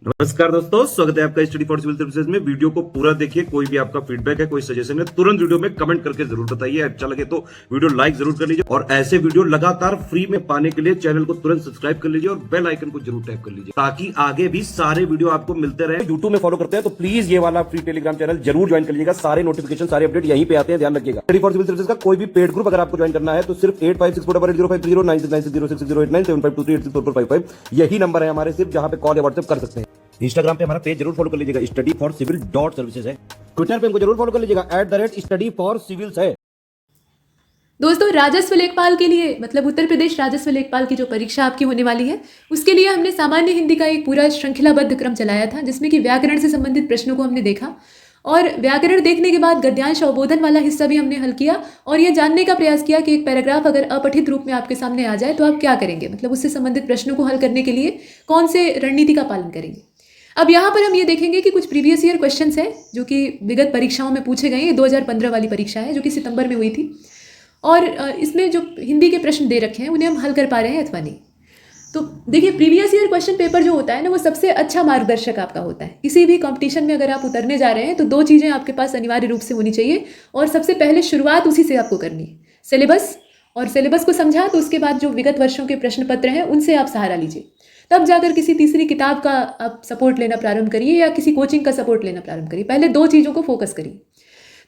नमस्कार दोस्तों, स्वागत है आपका स्टडी फॉर सिविल सर्विसेज में। वीडियो को पूरा देखिए। कोई भी आपका फीडबैक है, कोई सजेशन है, तुरंत वीडियो में कमेंट करके जरूर बताइए। अच्छा लगे तो वीडियो लाइक जरूर कर लीजिए और ऐसे वीडियो लगातार फ्री में पाने के लिए चैनल को तुरंत सब्सक्राइब कर लीजिए और बेल आइकन को जरूर टैप कर लीजिए ताकि आगे भी सारे वीडियो आपको मिलते रहे। यूट्यूब में फॉलो करते हैं तो प्लीज ये वाला फ्री टेलीग्राम चैनल जरूर ज्वाइन कर लीजिएगा। सारे नोटिफिकेशन, सारे अपडेट यहीं पे आते हैं, ध्यान रखिएगा। स्टडी फॉर सिविल सर्विसेज का कोई भी पेड ग्रुप अगर आपको ज्वाइन करना है तो सिर्फ 856480560660897523864455 यही नंबर है हमारे, सिर्फ जहां पे कॉल या व्हाट्सएप कर सकते हैं। इंस्टाग्राम पे हमारा पेज जरूर फॉलो कर लीजिएगा, studyforcivil.services है। ट्विटर पे हमको जरूर फॉलो कर लीजिएगा, @studyforcivils है। दोस्तों, राजस्व लेखपाल के लिए मतलब उत्तर प्रदेश राजस्व लेखपाल की जो परीक्षा आपकी होने वाली है उसके लिए हमने सामान्य हिंदी का एक पूरा श्रृंखलाबद्ध क्रम चलाया था जिसमें कि व्याकरण से संबंधित प्रश्नों को हमने देखा और व्याकरण देखने के बाद गद्यांश अवबोधन वाला हिस्सा भी हमने हल किया और यह जानने का प्रयास किया कि एक पैराग्राफ अगर अपठित रूप में आपके सामने आ जाए तो आप क्या करेंगे, मतलब उससे संबंधित प्रश्नों को हल करने के लिए कौन से रणनीति का पालन करेंगे। अब यहाँ पर हम ये देखेंगे कि कुछ प्रीवियस ईयर क्वेश्चंस हैं जो कि विगत परीक्षाओं में पूछे गए। ये 2015 वाली परीक्षा है जो कि सितंबर में हुई थी और इसमें जो हिंदी के प्रश्न दे रखे हैं उन्हें हम हल कर पा रहे हैं अथवा नहीं। तो देखिए, प्रीवियस ईयर क्वेश्चन पेपर जो होता है ना वो सबसे अच्छा मार्गदर्शक आपका होता है। किसी भी कंपटीशन में अगर आप उतरने जा रहे हैं तो दो चीज़ें आपके पास अनिवार्य रूप से होनी चाहिए और सबसे पहले शुरुआत उसी से आपको करनी है, सिलेबस। और सिलेबस को समझा तो उसके बाद जो विगत वर्षों के प्रश्न पत्र हैं उनसे आप सहारा लीजिए, तब जाकर किसी तीसरी किताब का आप सपोर्ट लेना प्रारंभ करिए या किसी कोचिंग का सपोर्ट लेना प्रारंभ करिए। पहले दो चीज़ों को फोकस करिए।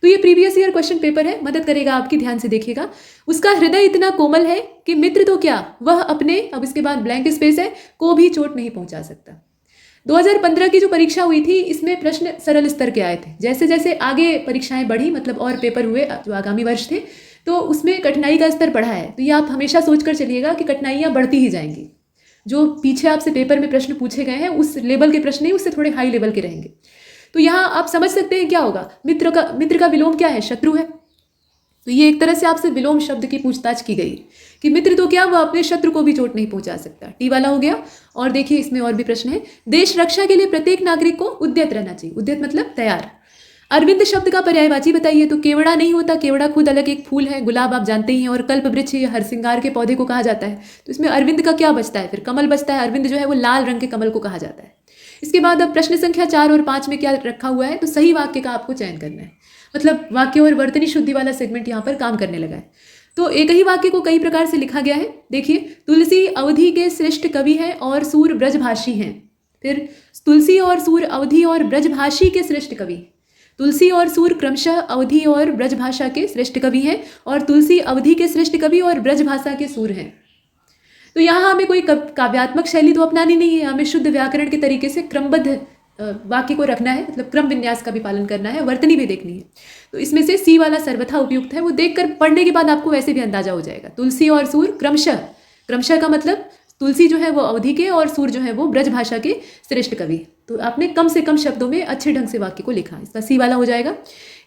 तो ये प्रीवियस ईयर क्वेश्चन पेपर है, मदद करेगा आपकी, ध्यान से देखिएगा। उसका हृदय इतना कोमल है कि मित्र तो क्या वह अपने, अब इसके बाद ब्लैंक स्पेस है, को भी चोट नहीं पहुंचा सकता। 2015 की जो परीक्षा हुई थी इसमें प्रश्न सरल स्तर के आए थे। जैसे जैसे आगे परीक्षाएं बढ़ी, मतलब और पेपर हुए जो आगामी वर्ष थे, तो उसमें कठिनाई का स्तर बढ़ा है। तो ये आप हमेशा सोचकर चलिएगा कि कठिनाइयाँ बढ़ती ही जाएंगी। जो पीछे आपसे पेपर में प्रश्न पूछे गए हैं उस लेवल के प्रश्न नहीं, उससे थोड़े हाई लेवल के रहेंगे। तो यहाँ आप समझ सकते हैं क्या होगा। मित्र का विलोम क्या है? शत्रु है। तो ये एक तरह से आपसे विलोम शब्द की पूछताछ की गई कि मित्र तो क्या वह अपने शत्रु को भी चोट नहीं पहुंचा सकता। टी वाला हो गया। और देखिए इसमें और भी प्रश्न है। देश रक्षा के लिए प्रत्येक नागरिक को उद्यत रहना चाहिए। उद्यत मतलब तैयार। अरविंद शब्द का पर्यायवाची बताइए। तो केवड़ा नहीं होता, केवड़ा खुद अलग एक फूल है, गुलाब आप जानते ही हैं, और कल्प वृक्ष या हरसिंगार के पौधे को कहा जाता है। तो इसमें अरविंद का क्या बचता है? फिर कमल बचता है। अरविंद जो है वो लाल रंग के कमल को कहा जाता है। इसके बाद अब प्रश्न संख्या 4 और 5 में क्या रखा हुआ है? तो सही वाक्य का आपको चयन करना है। मतलब वाक्य और वर्तनी शुद्धि वाला सेगमेंट यहाँ पर काम करने लगा है। तो एक ही वाक्य को कई प्रकार से लिखा गया है। देखिए, तुलसी अवधि के श्रेष्ठ कवि हैं और सूर ब्रजभाषी हैं। फिर तुलसी और सूर अवधि और ब्रजभाषी के श्रेष्ठ कवि। तुलसी और सूर क्रमशः अवधि और ब्रजभाषा के श्रेष्ठ कवि हैं और तुलसी अवधि के श्रेष्ठ कवि और ब्रजभाषा के सूर हैं। तो यहाँ हमें कोई काव्यात्मक शैली तो अपनानी नहीं है, हमें शुद्ध व्याकरण के तरीके से क्रमबद्ध वाक्य को रखना है, मतलब क्रम विन्यास का भी पालन करना है, वर्तनी भी देखनी है। तो इसमें से सी वाला सर्वथा उपयुक्त है। वो देखकर पढ़ने के बाद आपको वैसे भी अंदाजा हो जाएगा। तुलसी और सूर क्रमशः, क्रमशः का मतलब तुलसी जो है वो अवधि के और सूर जो है वो ब्रजभाषा के श्रेष्ठ कवि। तो आपने कम से कम शब्दों में अच्छे ढंग से वाक्य को लिखा, इसका सी वाला हो जाएगा।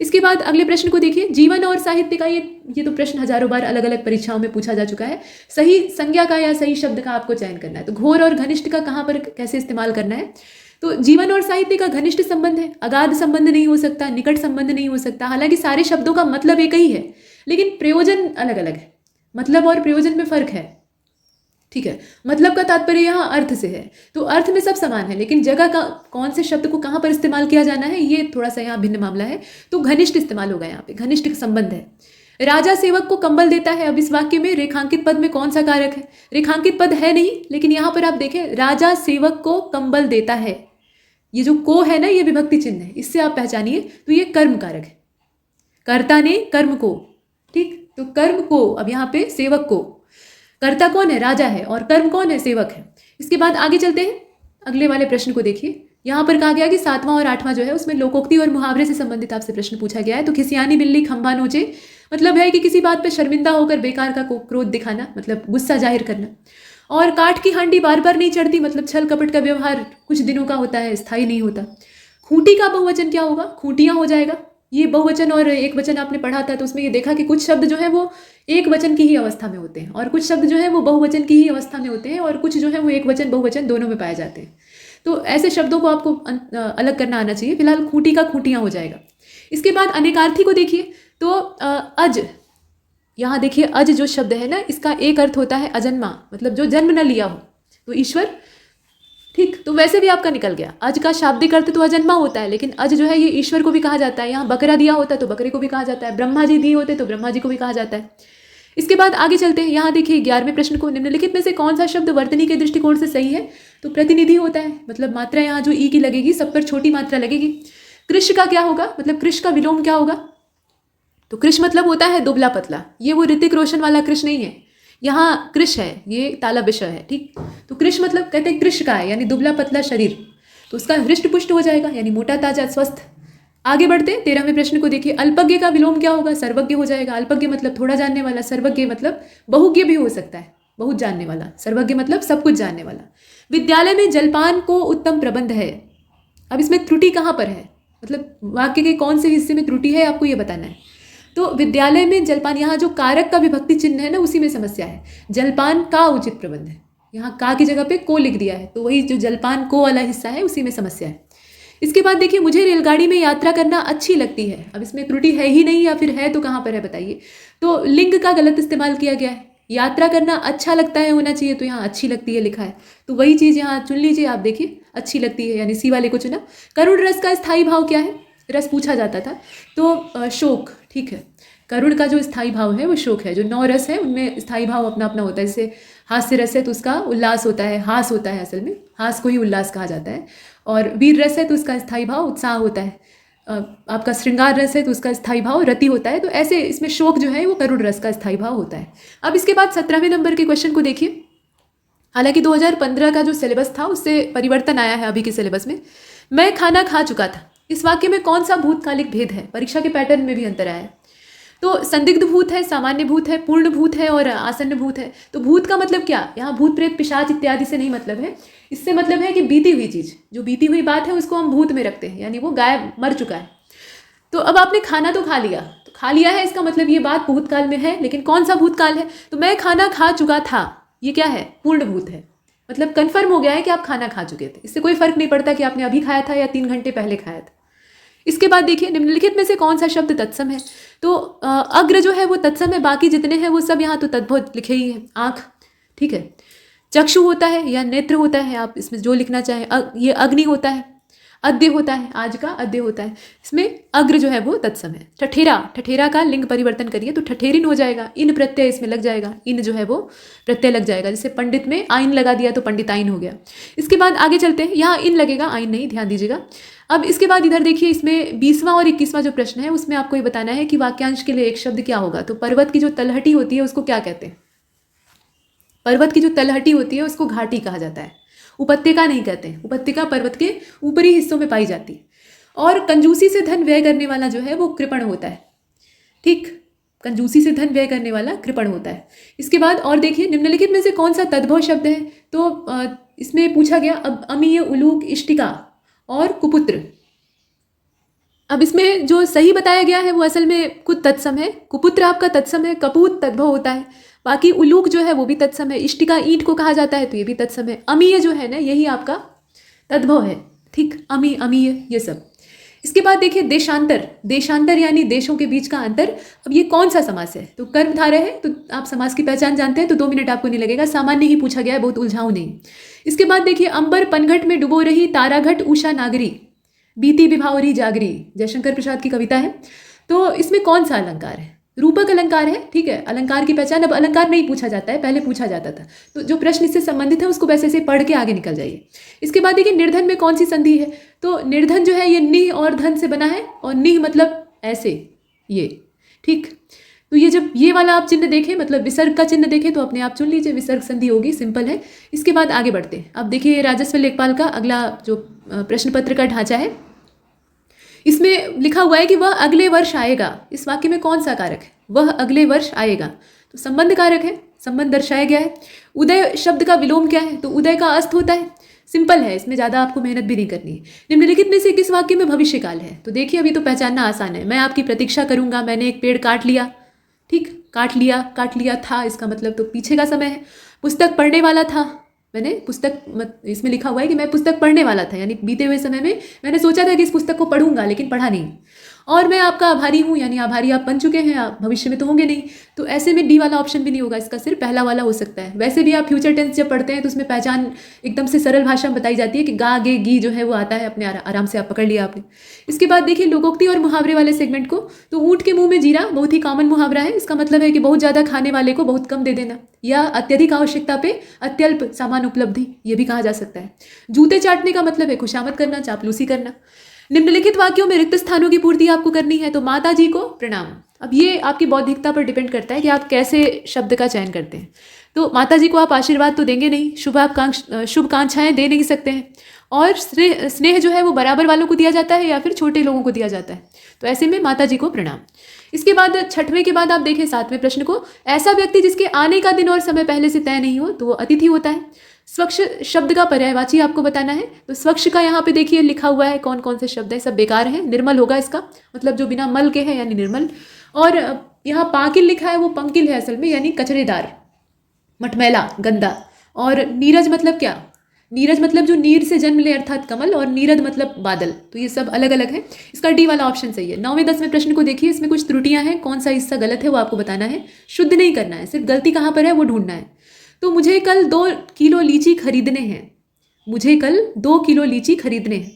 इसके बाद अगले प्रश्न को देखिए। जीवन और साहित्य का ये तो प्रश्न हजारों बार अलग अलग परीक्षाओं में पूछा जा चुका है। सही संज्ञा का या सही शब्द का आपको चयन करना है। तो घोर और घनिष्ठ का कहाँ पर कैसे इस्तेमाल करना है? तो जीवन और साहित्य का घनिष्ठ संबंध है, अगाध संबंध नहीं हो सकता, निकट संबंध नहीं हो सकता। हालांकि सारे शब्दों का मतलब एक ही है लेकिन प्रयोजन अलग अलग है। मतलब और प्रयोजन में फर्क है, ठीक है। मतलब का तात्पर्य यहाँ अर्थ से है। तो अर्थ में सब समान है लेकिन जगह का कौन से शब्द को कहाँ पर इस्तेमाल किया जाना है ये थोड़ा सा यहाँ भिन्न मामला है। तो घनिष्ठ इस्तेमाल होगा यहाँ पे, घनिष्ठ संबंध है। राजा सेवक को कंबल देता है। अब इस वाक्य में रेखांकित पद में कौन सा कारक है? रेखांकित पद है नहीं, लेकिन यहाँ पर आप देखें राजा सेवक को कंबल देता है। ये जो को है ना, ये विभक्ति चिन्ह है, इससे आप पहचानिए। तो ये कर्म कारक है, कर्ता ने कर्म को, ठीक। तो कर्म को, अब यहाँ पे सेवक को, कर्ता कौन है? राजा है, और कर्म कौन है? सेवक है। इसके बाद आगे चलते हैं, अगले वाले प्रश्न को देखिए। यहाँ पर कहा गया कि 7वां और 8वां जो है उसमें लोकोक्ति और मुहावरे से संबंधित आपसे प्रश्न पूछा गया है। तो खिसियानी बिल्ली खंभा नोचे, मतलब है कि किसी बात पर शर्मिंदा होकर बेकार का क्रोध दिखाना, मतलब गुस्सा जाहिर करना। और काठ की हांडी बार बार नहीं चढ़ती, मतलब छल कपट का व्यवहार कुछ दिनों का होता है, स्थायी नहीं होता। खूंटी का बहुवचन क्या होगा? खूंटियाँ हो जाएगा। ये बहुवचन और एक वचन आपने पढ़ा था तो उसमें ये देखा कि कुछ शब्द जो है वो एक वचन की ही अवस्था में होते हैं और कुछ शब्द जो है वो बहुवचन की ही अवस्था में होते हैं और कुछ जो है वो एक वचन बहुवचन दोनों में पाए जाते हैं। तो ऐसे शब्दों को आपको अलग करना आना चाहिए। फिलहाल खूंटी का खूंटियाँ हो जाएगा। इसके बाद अनेकार्थी को देखिए। तो अज, यहाँ देखिए अज जो शब्द है ना, इसका एक अर्थ होता है अजन्मा, मतलब जो जन्म न लिया हो। तो ईश्वर, ठीक, तो वैसे भी आपका निकल गया। अज का शाब्दिक अर्थ तो अजन्मा होता है, लेकिन अज जो है ये ईश्वर को भी कहा जाता है। यहाँ बकरा दिया होता है तो बकरे को भी कहा जाता है, ब्रह्मा जी दिए होते तो ब्रह्मा जी को भी कहा जाता है। इसके बाद आगे चलते हैं। यहाँ देखिए 11वें प्रश्न को, निम्नलिखित में से कौन सा शब्द वर्तनी के दृष्टिकोण से सही है? तो प्रतिनिधि होता है, मतलब मात्रा यहाँ जो ई की लगेगी सब पर छोटी मात्रा लगेगी। कृष का क्या होगा, मतलब कृष का विलोम क्या होगा? तो कृष मतलब होता है दुबला पतला। ये वो ऋतिक रोशन वाला कृष नहीं है, यहाँ कृष है, ये ताला विषय है। ठीक, तो कृष मतलब कहते हैं कृष का है, यानी दुबला पतला शरीर, तो उसका हृष्ट पुष्ट हो जाएगा, यानी मोटा ताजा स्वस्थ। आगे बढ़ते हैं 13वें प्रश्न को देखिए। अल्पज्ञ का विलोम क्या होगा? सर्वज्ञ हो जाएगा। अल्पज्ञ मतलब थोड़ा जानने वाला, सर्वज्ञ मतलब बहुज्ञ भी हो सकता है, बहुत जानने वाला। सर्वज्ञ मतलब सब कुछ जानने वाला। विद्यालय में जलपान को उत्तम प्रबंध है। अब इसमें त्रुटि कहाँ पर है, मतलब वाक्य के कौन से हिस्से में त्रुटि है आपको ये बताना है। तो विद्यालय में जलपान, यहाँ जो कारक का विभक्ति चिन्ह है ना, उसी में समस्या है। जलपान का उचित प्रबंध है, यहाँ का की जगह पे को लिख दिया है, तो वही जो जलपान को वाला हिस्सा है उसी में समस्या है। इसके बाद देखिए, मुझे रेलगाड़ी में यात्रा करना अच्छी लगती है। अब इसमें त्रुटि है ही नहीं, या फिर है तो कहाँ पर है बताइए। तो लिंग का गलत इस्तेमाल किया गया है। यात्रा करना अच्छा लगता है होना चाहिए, तो यहाँ अच्छी लगती है लिखा है, तो वही चीज़ यहाँ चुन लीजिए आप। देखिए अच्छी लगती है, यानी सी वाले को चुना। करुण रस का स्थायी भाव क्या है? रस पूछा जाता था, तो शोक। ठीक है, करुण का जो स्थायी भाव है वो शोक है। जो 9 रस है उनमें स्थायी भाव अपना अपना होता है। जैसे हास्य रस है तो उसका उल्लास होता है, हास होता है, असल में हास को ही उल्लास कहा जाता है। और वीर रस है तो उसका स्थायी भाव उत्साह होता है। आपका श्रृंगार रस है तो उसका स्थायी भाव रति होता है। तो ऐसे इसमें शोक जो है वो करुण रस का स्थायी भाव होता है। अब इसके बाद 17वें नंबर के क्वेश्चन को देखिए। हालांकि 2015 का जो सिलेबस था उससे परिवर्तन आया है अभी के सिलेबस में। मैं खाना खा चुका था, इस वाक्य में कौन सा भूतकालिक भेद है? परीक्षा के पैटर्न में भी अंतर आया है। तो संदिग्ध भूत है, सामान्य भूत है, पूर्ण भूत है और आसन्न भूत है। तो भूत का मतलब क्या? यहाँ भूत प्रेत पिशाच इत्यादि से नहीं मतलब है, इससे मतलब है कि बीती हुई चीज़, जो बीती हुई बात है उसको हम भूत में रखते हैं, यानी वो गायब मर चुका है। तो अब आपने खाना तो खा लिया, तो खा लिया है इसका मतलब ये बात भूतकाल में है, लेकिन कौन सा भूतकाल है? तो मैं खाना खा चुका था, ये क्या है? पूर्ण भूत है, मतलब कन्फर्म हो गया है कि आप खाना खा चुके थे। इससे कोई फर्क नहीं पड़ता कि आपने अभी खाया था या 3 घंटे पहले खाया था। इसके बाद देखिए, निम्नलिखित में से कौन सा शब्द तत्सम है? तो अग्र जो है वो तत्सम है, बाकी जितने हैं वो सब यहाँ तो तद्भव लिखे ही है। आँख, ठीक है। चक्षु होता है या नेत्र होता है, आप इसमें जो लिखना चाहें। ये अग्नि होता है, अद्य होता है, आज का अद्य होता है। इसमें अग्र जो है वो तत्सम है। ठठेरा, ठठेरा का लिंग परिवर्तन करिए तो ठठेरिन हो जाएगा। इन प्रत्यय इसमें लग जाएगा, इन जो है वो प्रत्यय लग जाएगा। जैसे पंडित में आइन लगा दिया तो पंडिताइन हो गया। इसके बाद आगे चलते हैं, यहाँ इन लगेगा, आइन नहीं, ध्यान दीजिएगा। अब इसके बाद इधर देखिए, इसमें 20वां और 21वां जो प्रश्न है उसमें आपको ये बताना है कि वाक्यांश के लिए एक शब्द क्या होगा। तो पर्वत की जो तलहटी होती है उसको क्या कहते हैं? पर्वत की जो तलहटी होती है उसको घाटी कहा जाता है, उपत्यका नहीं कहते हैं। उपत्यका पर्वत के ऊपरी हिस्सों में पाई जाती है। और कंजूसी से धन व्यय करने वाला जो है वो कृपण होता है। ठीक, कंजूसी से धन व्यय करने वाला कृपण होता है। इसके बाद और देखिए, निम्नलिखित में से कौन सा तद्भव शब्द है? तो इसमें पूछा गया अब अमीय, उलूक, इष्टिका और कुपुत्र। अब इसमें जो सही बताया गया है वो असल में खुद तत्सम है। कुपुत्र आपका तत्सम है, कपूत तद्भव होता है। बाकी उलूक जो है वो भी तत्सम है। इष्टिका ईंट को कहा जाता है तो ये भी तत्सम है। अमीय जो है ना यही आपका तद्भव है। ठीक, अमी, अमीय, ये सब। इसके बाद देखिए देशांतर, देशांतर यानी देशों के बीच का अंतर। अब ये कौन सा समास है? तो कर्मधारय है, तो आप समास की पहचान जानते हैं तो 2 मिनट आपको नहीं लगेगा, सामान्य ही पूछा गया है, बहुत उलझाऊ नहीं। इसके बाद देखिए, अंबर पनघट में डुबो रही ताराघट उषा नागरी, बीती विभावरी जागरी, जयशंकर प्रसाद की कविता है। तो इसमें कौन सा अलंकार है? रूपक अलंकार है। ठीक है, अलंकार की पहचान। अब अलंकार नहीं पूछा जाता है, पहले पूछा जाता था, तो जो प्रश्न इससे संबंधित है उसको वैसे से पढ़ के आगे निकल जाइए। इसके बाद देखिए, निर्धन में कौन सी संधि है? तो निर्धन जो है ये निह और धन से बना है, और निह मतलब ऐसे, ये। ठीक, तो ये जब ये वाला आप चिन्ह देखें, मतलब विसर्ग का चिन्ह देखें, तो अपने आप चुन लीजिए, विसर्ग संधि होगी, सिंपल है। इसके बाद आगे बढ़ते हैं। अब देखिए, राजस्व लेखपाल का अगला जो प्रश्न पत्र का ढांचा है, इसमें लिखा हुआ है कि वह अगले वर्ष आएगा। इस वाक्य में कौन सा कारक है? वह अगले वर्ष आएगा, तो संबंध कारक है, संबंध दर्शाया गया है। उदय शब्द का विलोम क्या है? तो उदय का अस्त होता है, सिंपल है, इसमें ज़्यादा आपको मेहनत भी नहीं करनी है। निम्नलिखित में से किस वाक्य में भविष्यकाल है? तो देखिए, अभी तो पहचानना आसान है। मैं आपकी प्रतीक्षा करूंगा, मैंने एक पेड़ काट लिया। ठीक, काट लिया था, इसका मतलब तो पीछे का समय है। पुस्तक पढ़ने वाला था, मैंने पुस्तक, इसमें लिखा हुआ है कि मैं पुस्तक पढ़ने वाला था, यानी बीते हुए समय में मैंने सोचा था कि इस पुस्तक को पढ़ूंगा लेकिन पढ़ा नहीं। और मैं आपका आभारी हूँ, यानी आभारी आप बन चुके हैं, आप भविष्य में तो होंगे नहीं, तो ऐसे में डी वाला ऑप्शन भी नहीं होगा, इसका सिर्फ पहला वाला हो सकता है। वैसे भी आप फ्यूचर टेंस जब पढ़ते हैं तो उसमें पहचान एकदम से सरल भाषा में बताई जाती है कि गा गे गी जो है वो आता है, अपने आराम से आप पकड़ लिया आपने। इसके बाद देखिए लोकोक्ति और मुहावरे वाले सेगमेंट को, तो ऊँट के मुंह में जीरा बहुत ही कॉमन मुहावरा है। इसका मतलब है कि बहुत ज़्यादा खाने वाले को बहुत कम दे देना, या अत्यधिक आवश्यकता पे अत्यल्प सामान उपलब्धि, ये भी कहा जा सकता है। जूते चाटने का मतलब है खुशामद करना, चापलूसी करना। निम्नलिखित वाक्यों में रिक्त स्थानों की पूर्ति आपको करनी है, तो माता जी को प्रणाम। अब ये आपकी बौद्धिकता पर डिपेंड करता है कि आप कैसे शब्द का चयन करते हैं। तो माता जी को आप आशीर्वाद तो देंगे नहीं, शुभकांक्षाएं दे नहीं सकते हैं, और स्नेह जो है वो बराबर वालों को दिया जाता है या फिर छोटे लोगों को दिया जाता है, तो ऐसे में माता जी को प्रणाम। इसके बाद छठवें के बाद आप देखें सातवें प्रश्न को, ऐसा व्यक्ति जिसके आने का दिन और समय पहले से तय नहीं हो तो वो अतिथि होता है। स्वच्छ शब्द का पर्यायवाची आपको बताना है, तो स्वच्छ का यहाँ पे देखिए लिखा हुआ है कौन कौन से शब्द है, सब बेकार है। निर्मल होगा इसका मतलब जो बिना मल के है, यानी निर्मल। और यहाँ पाकिल लिखा है, वो पंकिल है असल में, यानी कचरेदार, मटमैला, गंदा। और नीरज मतलब क्या, नीरज मतलब जो नीर से जन्म ले अर्थात कमल, और नीरद मतलब बादल, तो ये सब अलग अलग है। इसका डी वाला ऑप्शन सही है। 9वें 10वें प्रश्न को देखिए, इसमें कुछ त्रुटियां हैं, कौन सा हिस्सा गलत है वो आपको बताना है, शुद्ध नहीं करना है, सिर्फ गलती कहाँ पर है वो ढूंढना है। तो मुझे कल 2 किलो लीची खरीदने हैं, मुझे कल 2 किलो लीची खरीदने हैं।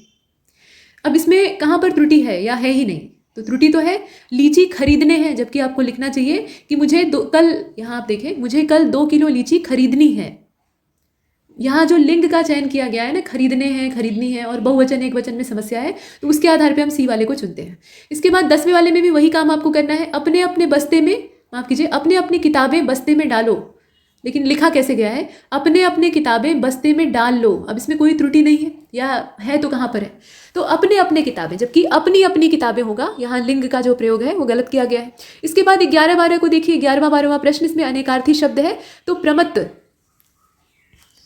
अब इसमें कहाँ पर त्रुटि है या है ही नहीं, तो त्रुटि तो है लीची खरीदने हैं, जबकि आपको लिखना चाहिए कि मुझे कल, यहाँ आप देखें, मुझे कल 2 किलो लीची खरीदनी है। यहाँ जो लिंग का चयन किया गया है ना, खरीदने हैं, खरीदनी है, और बहुवचन एक वचन में समस्या है, तो उसके आधार पे हम सी वाले को चुनते हैं। इसके बाद 10वें वाले में भी वही काम आपको करना है, अपने अपने बस्ते में, माफ कीजिए, अपने अपनी किताबें बस्ते में डालो। लेकिन लिखा कैसे गया है, अपने अपने किताबें बस्ते में डाल लो। अब इसमें कोई त्रुटि नहीं है, या है तो कहाँ पर है, तो अपने अपने किताबें, जबकि अपनी अपनी किताबें होगा, यहाँ लिंग का जो प्रयोग है वो गलत किया गया है। इसके बाद 11-12 को देखिए, 11वां 12वां प्रश्न, इसमें अनेकार्थी शब्द है, तो प्रमत्त,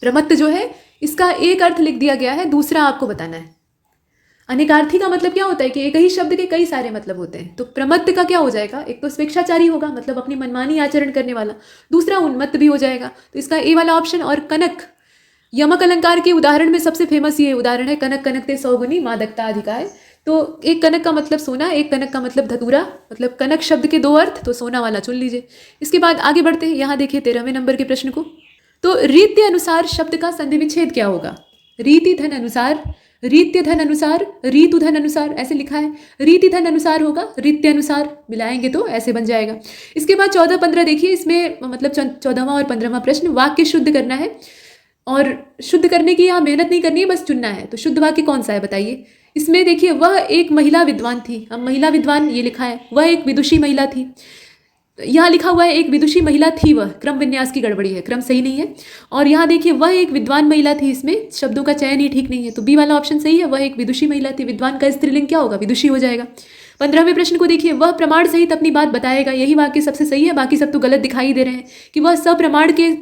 प्रमत्त जो है इसका एक अर्थ लिख दिया गया है, दूसरा आपको बताना है। अनेकार्थी का मतलब क्या होता है कि एक ही शब्द के कई सारे मतलब होते हैं, तो प्रमत्त का क्या हो जाएगा, एक तो स्वेच्छाचारी होगा, मतलब अपनी मनमानी आचरण करने वाला, दूसरा उन्मत्त भी हो जाएगा, तो इसका ए वाला ऑप्शन। और कनक, यमक अलंकार के उदाहरण में सबसे फेमस ये उदाहरण है, कनक कनकते सौगुनी मादकता अधिकाय। तो एक कनक का मतलब सोना, एक कनक का मतलब धतूरा, मतलब कनक शब्द के 2 अर्थ, तो सोना वाला चुन लीजिए। इसके बाद आगे बढ़ते हैं, यहाँ देखिए 13वें नंबर के प्रश्न को, तो रीत्य अनुसार शब्द का संधि विच्छेद क्या होगा, रीति धन अनुसार, रीत्य धन अनुसार, रीतु धन अनुसार, ऐसे लिखा है, रीति धन अनुसार होगा, रीत्य अनुसार मिलाएंगे तो ऐसे बन जाएगा। इसके बाद 14-15 देखिए, इसमें मतलब 14वां और 15वां प्रश्न, वाक्य शुद्ध करना है, और शुद्ध करने की यहाँ मेहनत नहीं करनी है, बस चुनना है। तो शुद्ध वाक्य कौन सा है बताइए। इसमें देखिए, वह एक महिला विद्वान थी, अब महिला विद्वान ये लिखा है, वह एक विदुषी महिला थी, यहाँ लिखा हुआ है एक विदुषी महिला थी, वह क्रम विन्यास की गड़बड़ी है, क्रम सही नहीं है। और यहाँ देखिए, वह एक विद्वान महिला थी, इसमें शब्दों का चयन ही ठीक नहीं है, तो बी वाला ऑप्शन सही है, वह एक विदुषी महिला थी। विद्वान का स्त्रीलिंग क्या होगा, विदुषी हो जाएगा। 15वें प्रश्न को देखिए, वह प्रमाण सहित अपनी बात बताएगा, यही वाक्य सबसे सही है, बाकी सब तो गलत दिखाई दे रहे हैं, कि वह सप्रमाण के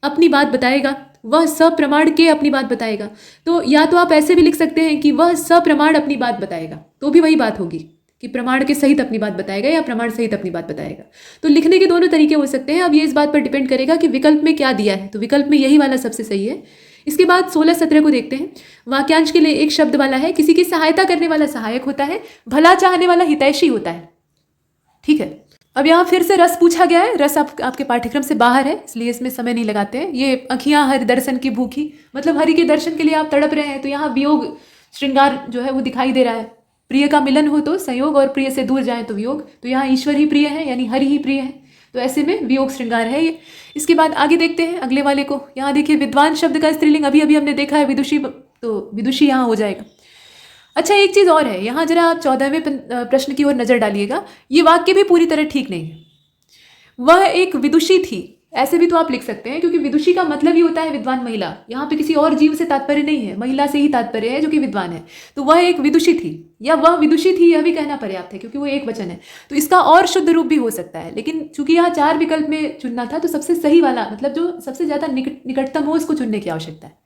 अपनी बात बताएगा, वह सप्रमाण के अपनी बात बताएगा। तो या तो आप ऐसे भी लिख सकते हैं कि वह सप्रमाण अपनी बात बताएगा, तो भी वही बात होगी कि प्रमाण के सहित अपनी बात बताएगा या प्रमाण सहित अपनी बात बताएगा। तो लिखने के दोनों तरीके हो सकते हैं। अब ये इस बात पर डिपेंड करेगा कि विकल्प में क्या दिया है, तो विकल्प में यही वाला सबसे सही है। इसके बाद 16-17 को देखते हैं। वाक्यांश के लिए एक शब्द वाला है, किसी की सहायता करने वाला सहायक होता है, भला चाहने वाला हितैषी होता है। ठीक है, अब यहाँ फिर से रस पूछा गया है, रस आपके पाठ्यक्रम से बाहर है, इसलिए इसमें समय नहीं लगाते हैं। ये अखियाँ हरि दर्शन की भूखी, मतलब हरि के दर्शन के लिए आप तड़प रहे हैं, तो यहाँ वियोग श्रृंगार जो है वो दिखाई दे रहा है। प्रिय का मिलन हो तो संयोग, और प्रिय से दूर जाए तो वियोग, तो यहाँ ईश्वर ही प्रिय है, यानी हरि ही प्रिय है, तो ऐसे में वियोग श्रृंगार है ये। इसके बाद आगे देखते हैं अगले वाले को। यहाँ देखिए, विद्वान शब्द का स्त्रीलिंग अभी अभी हमने देखा है विदुषी, तो विदुषी यहाँ हो जाएगा। अच्छा, एक चीज़ और है, यहाँ जरा आप 14वें प्रश्न की ओर नजर डालिएगा, ये वाक्य भी पूरी तरह ठीक नहीं है। वह एक विदुषी थी, ऐसे भी तो आप लिख सकते हैं, क्योंकि विदुषी का मतलब ही होता है विद्वान महिला, यहाँ पे किसी और जीव से तात्पर्य नहीं है, महिला से ही तात्पर्य है जो कि विद्वान है। तो वह एक विदुषी थी, या वह विदुषी थी, यह भी कहना पर्याप्त है, क्योंकि वो एक वचन है, तो इसका और शुद्ध रूप भी हो सकता है। लेकिन चूंकि यहाँ 4 विकल्प में चुनना था, तो सबसे सही वाला, मतलब जो सबसे ज्यादा निकटतम हो, उसको चुनने की आवश्यकता है।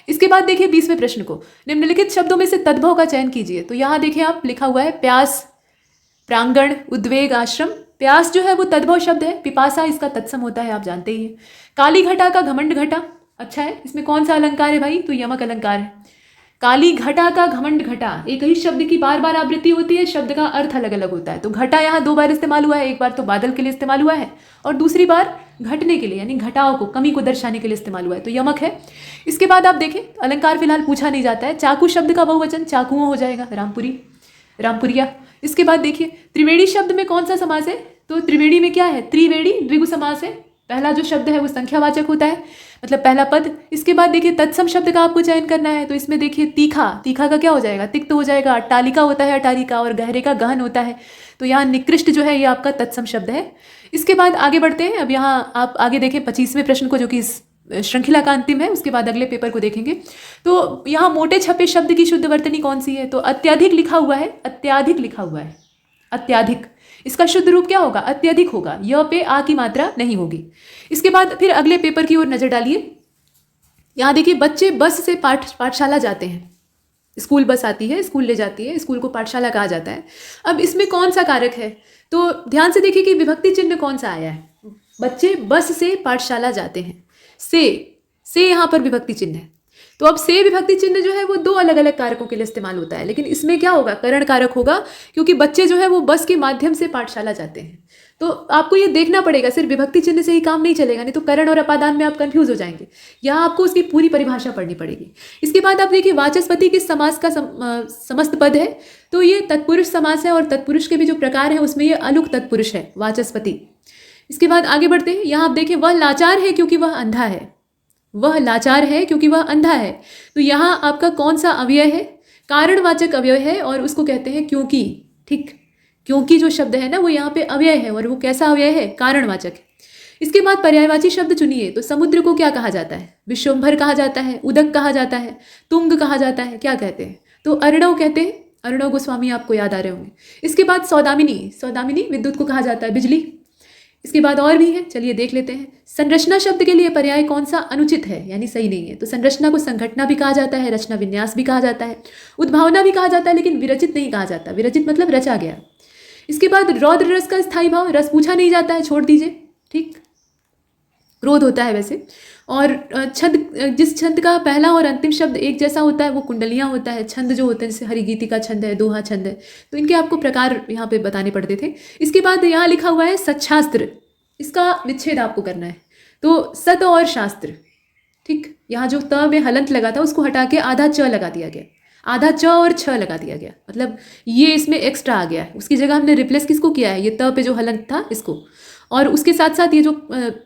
इसके बाद देखिए 20वें प्रश्न को, निम्नलिखित शब्दों में से तद्भव का चयन कीजिए। तो यहाँ देखिए आप, लिखा हुआ है प्यास, प्रांगण, उद्वेग, आश्रम। प्यास जो है वो तद्भव शब्द है, पिपासा इसका तत्सम होता है, आप जानते ही हैं। काली घटा का घमंड घटा, अच्छा है, इसमें कौन सा अलंकार है भाई, तो यमक अलंकार है। काली घटा का घमंड घटा, एक ही शब्द की बार बार आवृत्ति होती है, शब्द का अर्थ अलग अलग होता है। तो घटा यहाँ 2 बार इस्तेमाल हुआ है, एक बार तो बादल के लिए इस्तेमाल हुआ है और दूसरी बार घटने के लिए यानी घटाओं को, कमी को दर्शाने के लिए इस्तेमाल हुआ है, तो यमक है। इसके बाद आप देखें अलंकार फिलहाल पूछा नहीं जाता है। चाकू शब्द का बहुवचन चाकुओं हो जाएगा, रामपुरी, रामपुरिया। इसके बाद देखिए त्रिवेणी शब्द में कौन सा समास है, तो त्रिवेणी में क्या है, त्रिवेणी द्विगु समास है। पहला जो शब्द है वो संख्यावाचक होता है, मतलब पहला पद। इसके बाद देखिए तत्सम शब्द का आपको चयन करना है, तो इसमें देखिए तीखा, तीखा का क्या हो जाएगा, तिक्त हो जाएगा। अट्टालिका होता है अटारिका, और गहरे का गहन होता है, तो यहाँ निकृष्ट जो है ये आपका तत्सम शब्द है। इसके बाद आगे बढ़ते हैं। अब यहाँ आप आगे देखें 25वें प्रश्न को, जो कि इस श्रृंखला का अंतिम है, उसके बाद अगले पेपर को देखेंगे। तो यहाँ मोटे छपे शब्द की शुद्ध वर्तनी कौन सी है, तो अत्यधिक लिखा हुआ है, अत्याधिक लिखा हुआ है, अत्याधिक। इसका शुद्ध रूप क्या होगा, अत्यधिक होगा, य पे आ की मात्रा नहीं होगी। इसके बाद फिर अगले पेपर की ओर नजर डालिए। यहाँ देखिए बच्चे बस से पाठशाला जाते हैं, स्कूल बस आती है, स्कूल ले जाती है, स्कूल को पाठशाला कहा जाता है। अब इसमें कौन सा कारक है, तो ध्यान से देखिए कि विभक्ति चिन्ह कौन सा आया है। बच्चे बस से पाठशाला जाते हैं, से यहाँ पर विभक्ति चिन्ह है। तो अब से विभक्ति चिन्ह जो है वो 2 अलग अलग कारकों के लिए इस्तेमाल होता है, लेकिन इसमें क्या होगा, करण कारक होगा, क्योंकि बच्चे जो है वो बस के माध्यम से पाठशाला जाते हैं। तो आपको ये देखना पड़ेगा, सिर्फ विभक्ति चिन्ह से ही काम नहीं चलेगा, नहीं तो करण और अपादान में आप कंफ्यूज हो जाएंगे। यहाँ आपको उसकी पूरी परिभाषा पढ़नी पड़ेगी। इसके बाद आप देखिए वाचस्पति किस समास का समस्त पद है, तो ये तत्पुरुष समास है, और तत्पुरुष के भी जो प्रकार है उसमें ये अलुक तत्पुरुष है, वाचस्पति। इसके बाद आगे बढ़ते हैं। यहाँ आप देखें वह लाचार है क्योंकि वह अंधा है, वह लाचार है क्योंकि वह अंधा है। तो यहाँ आपका कौन सा अव्यय है, कारणवाचक अव्यय है, और उसको कहते हैं क्योंकि। ठीक, क्योंकि जो शब्द है ना वो यहाँ पे अव्यय है, और वो कैसा अव्यय है, कारणवाचक है। इसके बाद पर्यायवाची शब्द चुनिए। तो समुद्र को क्या कहा जाता है, विश्वंभर कहा जाता है, उदक कहा जाता है, तुंग कहा जाता है, क्या कहते हैं, तो अर्णव कहते हैं। अर्णव गोस्वामी आपको याद आ रहे होंगे। इसके बाद सौदामिनी, सौदामिनी विद्युत को कहा जाता है, बिजली। इसके बाद और भी है, चलिए देख लेते हैं। संरचना शब्द के लिए पर्याय कौन सा अनुचित है, यानी सही नहीं है, तो संरचना को संघटना भी कहा जाता है, रचना विन्यास भी कहा जाता है, उद्भावना भी कहा जाता है, लेकिन विरचित नहीं कहा जाता। विरचित मतलब रचा गया। इसके बाद रौद्र रस का स्थायी भाव, रस पूछा नहीं जाता है, छोड़ दीजिए। ठीक, क्रोध होता है वैसे। और छंद, जिस छंद का पहला और अंतिम शब्द एक जैसा होता है वो कुंडलियाँ होता है। छंद जो होते हैं जैसे हरिगीति का छंद है, दोहा छंद है, तो इनके आपको प्रकार यहाँ पे बताने पड़ते थे। इसके बाद यहाँ लिखा हुआ है सच्छास्त्र, इसका विच्छेद आपको करना है। तो सत और शास्त्र, ठीक, यहाँ जो त में हलंत लगा था उसको हटा के आधा च लगा दिया गया, आधा च और छ लगा दिया गया, मतलब ये इसमें एक्स्ट्रा आ गया है। उसकी जगह हमने रिप्लेस किसको किया है, ये त पे जो हलंत था इसको, और उसके साथ साथ ये जो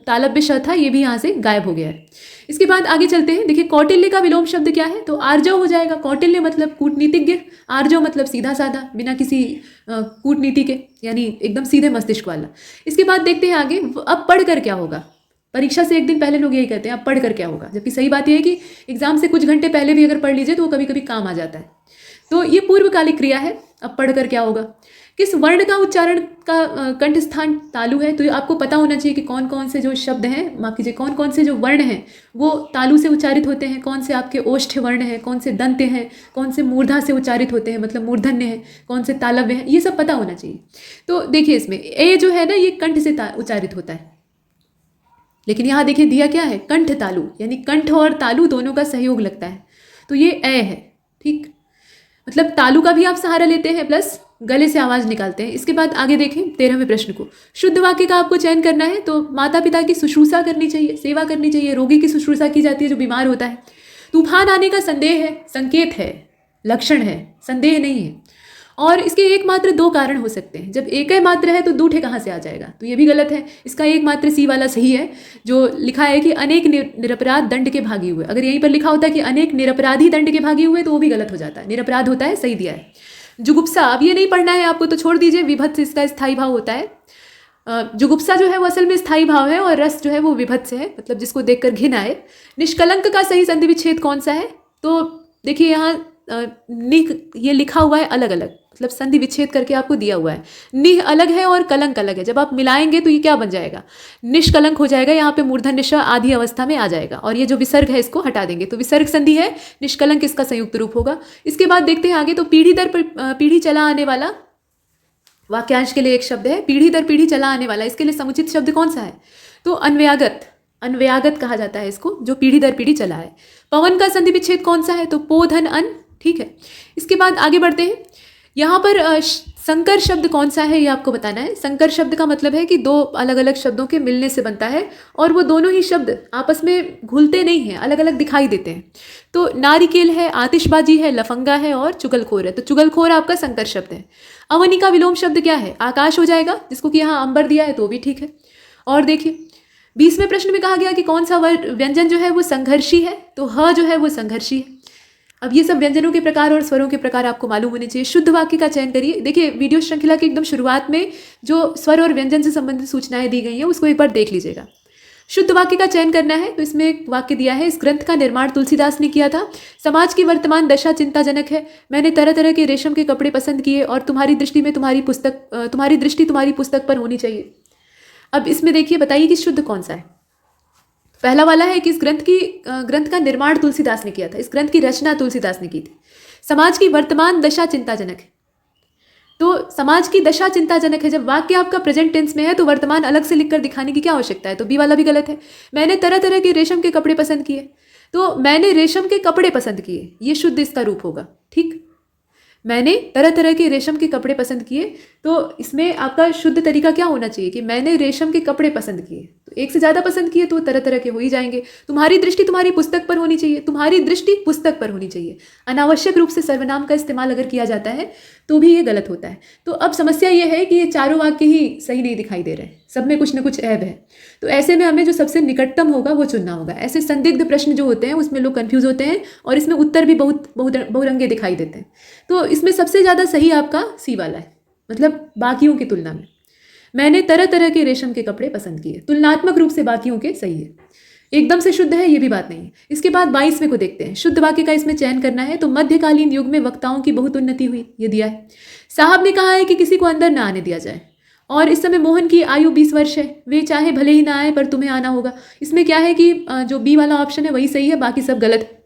तालब्य श था ये भी यहाँ से गायब हो गया है। इसके बाद आगे चलते हैं। देखिए कौटिल्य का विलोम शब्द क्या है, तो आर्जव हो जाएगा। कौटिल्य मतलब कूटनीतिज्ञ, आर्जव मतलब सीधा साधा, बिना किसी कूटनीति के, यानी एकदम सीधे मस्तिष्क वाला। इसके बाद देखते हैं आगे, अब पढ़कर क्या होगा। परीक्षा से एक दिन पहले लोग यही कहते हैं अब पढ़ कर क्या होगा, जबकि सही बात यह है कि एग्जाम से कुछ घंटे पहले भी अगर पढ़ लीजिए तो वो कभी कभी काम आ जाता है। तो ये पूर्वकालिक क्रिया है, अब पढ़ कर क्या होगा। किस वर्ण का उच्चारण का कंठ स्थान तालु है, तो ये आपको पता होना चाहिए कि कौन कौन से जो शब्द हैं, माफ कीजिए, कौन कौन से जो वर्ण हैं वो तालु से उच्चारित होते हैं, कौन से आपके ओष्ठ वर्ण हैं, कौन से दंत्य हैं, कौन से मूर्धा से उच्चारित होते हैं, मतलब मूर्धन्य है, कौन से तालव्य है, ये सब पता होना चाहिए। तो देखिए इसमें ए जो है ना ये कंठ से उच्चारित होता है, लेकिन यहाँ देखिए दिया क्या है, कंठ तालु, यानी कंठ और तालु दोनों का सहयोग लगता है, तो ये ए है। ठीक, मतलब तालु का भी आप सहारा लेते हैं प्लस गले से आवाज निकालते हैं। इसके बाद आगे देखें 13वें प्रश्न को, शुद्ध वाक्य का आपको चयन करना है। तो माता पिता की शुश्रूषा करनी चाहिए, सेवा करनी चाहिए, रोगी की शुश्रूषा की जाती है जो बीमार होता है। तूफान आने का संदेह है, संकेत है, लक्षण है, संदेह नहीं है। और इसके एकमात्र 2 कारण हो सकते हैं। जब एक ही मात्र है तो दूठे कहाँ से आ जाएगा, तो ये भी गलत है। इसका एकमात्र सी वाला सही है, जो लिखा है कि अनेक निरपराध दंड के भागी हुए। अगर यहीं पर लिखा होता है कि अनेक निरपराधी दंड के भागी हुए तो वो भी गलत हो जाता है, निरपराध होता है, सही दिया है। जुगुप्सा, अब ये नहीं पढ़ना है आपको तो छोड़ दीजिए, विभत्स इसका स्थायी भाव होता है। जुगुप्सा जो है वो असल में स्थायी भाव है, और रस जो है वो विभत्स है, मतलब जिसको देखकर घिन आए। निष्कलंक का सही संधि विच्छेद कौन सा है, तो देखिए यहाँ ये लिखा हुआ है अलग अलग, मतलब संधि विच्छेद करके आपको दिया हुआ है। निह अलग है और कलंक अलग है, जब आप मिलाएंगे तो ये क्या बन जाएगा, निष्कलंक हो जाएगा। यहाँ पे मूर्धन्य श आधी अवस्था में आ जाएगा, और ये जो विसर्ग है इसको हटा देंगे, तो विसर्ग संधि है, निष्कलंक इसका संयुक्त रूप होगा। इसके बाद देखते हैं आगे, तो पीढ़ी दर पीढ़ी चला आने वाला, वाक्यांश के लिए एक शब्द है, पीढ़ी दर पीढ़ी चला आने वाला, इसके लिए समुचित शब्द कौन सा है, तो अन्वयागत, अन्वयागत कहा जाता है इसको, जो पीढ़ी दर पीढ़ी चला है। पवन का संधि विच्छेद कौन सा है? तो पो धन अन, ठीक है। इसके बाद आगे बढ़ते हैं। यहाँ पर संकर शब्द कौन सा है ये आपको बताना है। संकर शब्द का मतलब है कि दो अलग अलग शब्दों के मिलने से बनता है और वो दोनों ही शब्द आपस में घुलते नहीं हैं, अलग अलग दिखाई देते हैं। तो नारिकेल है, आतिशबाजी है, लफंगा है और चुगलखोर है। तो चुगलखोर आपका संकर शब्द है। अवनी का विलोम शब्द क्या है? आकाश हो जाएगा, जिसको कि यहाँ अंबर दिया है तो भी ठीक है। और देखिए 20वें प्रश्न में कहा गया कि कौन सा व्यंजन जो है वो संघर्षी है, तो ह जो है वो संघर्षी है। अब ये सब व्यंजनों के प्रकार और स्वरों के प्रकार आपको मालूम होने चाहिए। शुद्ध वाक्य का चयन करिए। देखिए वीडियो श्रृंखला की एकदम शुरुआत में जो स्वर और व्यंजन से संबंधित सूचनाएं दी गई हैं उसको एक बार देख लीजिएगा। शुद्ध वाक्य का चयन करना है, तो इसमें एक वाक्य दिया है, इस ग्रंथ का निर्माण तुलसीदास ने किया था। समाज की वर्तमान दशा चिंताजनक है। मैंने तरह तरह के रेशम के कपड़े पसंद किए और तुम्हारी दृष्टि तुम्हारी पुस्तक पर होनी चाहिए। अब इसमें देखिए, बताइए कि शुद्ध कौन सा है। पहला वाला है कि इस ग्रंथ का निर्माण तुलसीदास ने किया था, इस ग्रंथ की रचना तुलसीदास ने की थी। समाज की वर्तमान दशा चिंताजनक है, तो समाज की दशा चिंताजनक है। जब वाक्य आपका प्रेजेंट टेंस में है तो वर्तमान अलग से लिखकर दिखाने की क्या आवश्यकता है, तो बी वाला भी गलत है। मैंने तरह तरह के रेशम के कपड़े पसंद किए, तो मैंने रेशम के कपड़े पसंद किए, ये शुद्ध इसका रूप होगा। ठीक, मैंने तरह तरह के रेशम के कपड़े पसंद किए, तो इसमें आपका शुद्ध तरीका क्या होना चाहिए कि मैंने रेशम के कपड़े पसंद किए। तो एक से ज़्यादा पसंद किए तो तरह तरह के हो ही जाएंगे। तुम्हारी दृष्टि तुम्हारी पुस्तक पर होनी चाहिए, तुम्हारी दृष्टि पुस्तक पर होनी चाहिए। अनावश्यक रूप से सर्वनाम का इस्तेमाल अगर किया जाता है तो भी ये गलत होता है। तो अब समस्या ये है कि ये चारों वाक्य ही सही नहीं दिखाई दे रहे हैं, सब में कुछ ना कुछ ऐब है। तो ऐसे में हमें जो सबसे निकटतम होगा वो चुनना होगा। ऐसे संदिग्ध प्रश्न जो होते हैं उसमें लोग कंफ्यूज होते हैं और इसमें उत्तर भी बहुरंगे दिखाई देते हैं। तो इसमें सबसे ज़्यादा सही आपका सी वाला है, मतलब बाकियों की तुलना में। मैंने तरह तरह के रेशम के कपड़े पसंद किए, तुलनात्मक रूप से बाकियों के सही है, एकदम से शुद्ध है ये भी बात नहीं है। इसके बाद 22वें को देखते हैं। शुद्ध वाक्य का इसमें चयन करना है, तो मध्यकालीन युग में वक्ताओं की बहुत उन्नति हुई, ये दिया है। साहब ने कहा है कि किसी को अंदर ना आने दिया जाए, और इस समय मोहन की आयु 20 वर्ष है, वे चाहे भले ही ना आए पर तुम्हें आना होगा। इसमें क्या है कि जो बी वाला ऑप्शन है वही सही है, बाकी सब गलत है।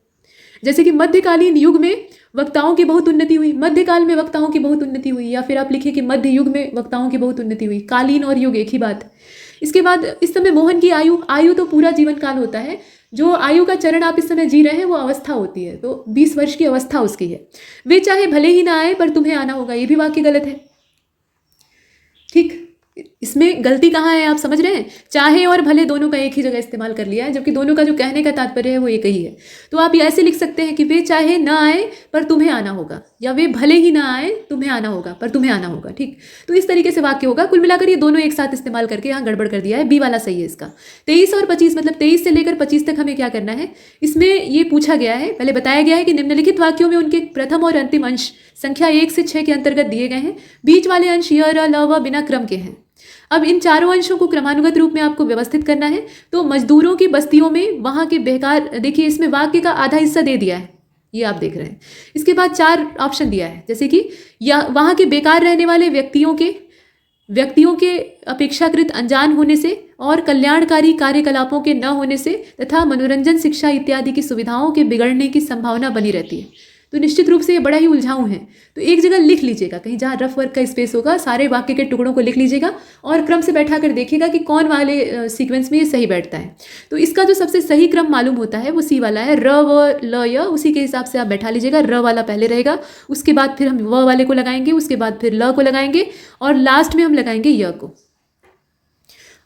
जैसे कि मध्यकालीन युग में वक्ताओं की बहुत उन्नति हुई, मध्यकाल में वक्ताओं की बहुत उन्नति हुई, या फिर आप लिखिए कि मध्य युग में वक्ताओं की बहुत उन्नति हुई। कालीन और युग एक ही बात है। इसके बाद इस समय मोहन की आयु तो पूरा जीवन काल होता है, जो आयु का चरण आप इस समय जी रहे हैं वो अवस्था होती है, तो 20 वर्ष की अवस्था उसकी है। वे चाहे भले ही ना आए पर तुम्हें आना होगा, ये भी वाक्य गलत है। ठीक, इसमें गलती कहाँ है आप समझ रहे हैं? चाहे और भले दोनों का एक ही जगह इस्तेमाल कर लिया है, जबकि दोनों का जो कहने का तात्पर्य है वो एक ही है। तो आप ऐसे लिख सकते हैं कि वे चाहे ना आए पर तुम्हें आना होगा, या वे भले ही ना आए तुम्हें आना होगा पर तुम्हें आना होगा। ठीक, तो इस तरीके से वाक्य होगा। कुल मिलाकर ये दोनों एक साथ इस्तेमाल करके यहाँ गड़बड़ कर दिया है, बी वाला सही है इसका। 23 और 25, मतलब 23 से लेकर 25 तक हमें क्या करना है, इसमें ये पूछा गया है, पहले बताया गया है कि निम्नलिखित वाक्यों में उनके प्रथम और अंतिम अंश संख्या 1 से 6 के अंतर्गत दिए गए हैं। बीच वाले अंश य, र, ल, व बिना क्रम के हैं। अब इन चारों अंशों को क्रमानुगत रूप में आपको व्यवस्थित करना है। तो मजदूरों की बस्तियों में वहाँ के बेकार, देखिए इसमें वाक्य का आधा हिस्सा दे दिया है, ये आप देख रहे हैं। इसके बाद 4 ऑप्शन दिया है, जैसे कि या वहाँ के बेकार रहने वाले व्यक्तियों के अपेक्षाकृत अनजान होने से और कल्याणकारी कार्यकलापों के न होने से तथा मनोरंजन, शिक्षा इत्यादि की सुविधाओं के बिगड़ने की संभावना बनी रहती है। तो निश्चित रूप से ये बड़ा ही उलझाऊ है। तो एक जगह लिख लीजिएगा, कहीं जहाँ रफ वर्क का स्पेस होगा सारे वाक्य के टुकड़ों को लिख लीजिएगा और क्रम से बैठा कर देखिएगा कि कौन वाले सीक्वेंस में ये सही बैठता है। तो इसका जो सबसे सही क्रम मालूम होता है वो सी वाला है, र, व, ल, य, उसी के हिसाब से आप बैठा लीजिएगा। र वाला पहले रहेगा, उसके बाद फिर हम व वाले को लगाएंगे, उसके बाद फिर ल को लगाएंगे और लास्ट में हम लगाएंगे य को,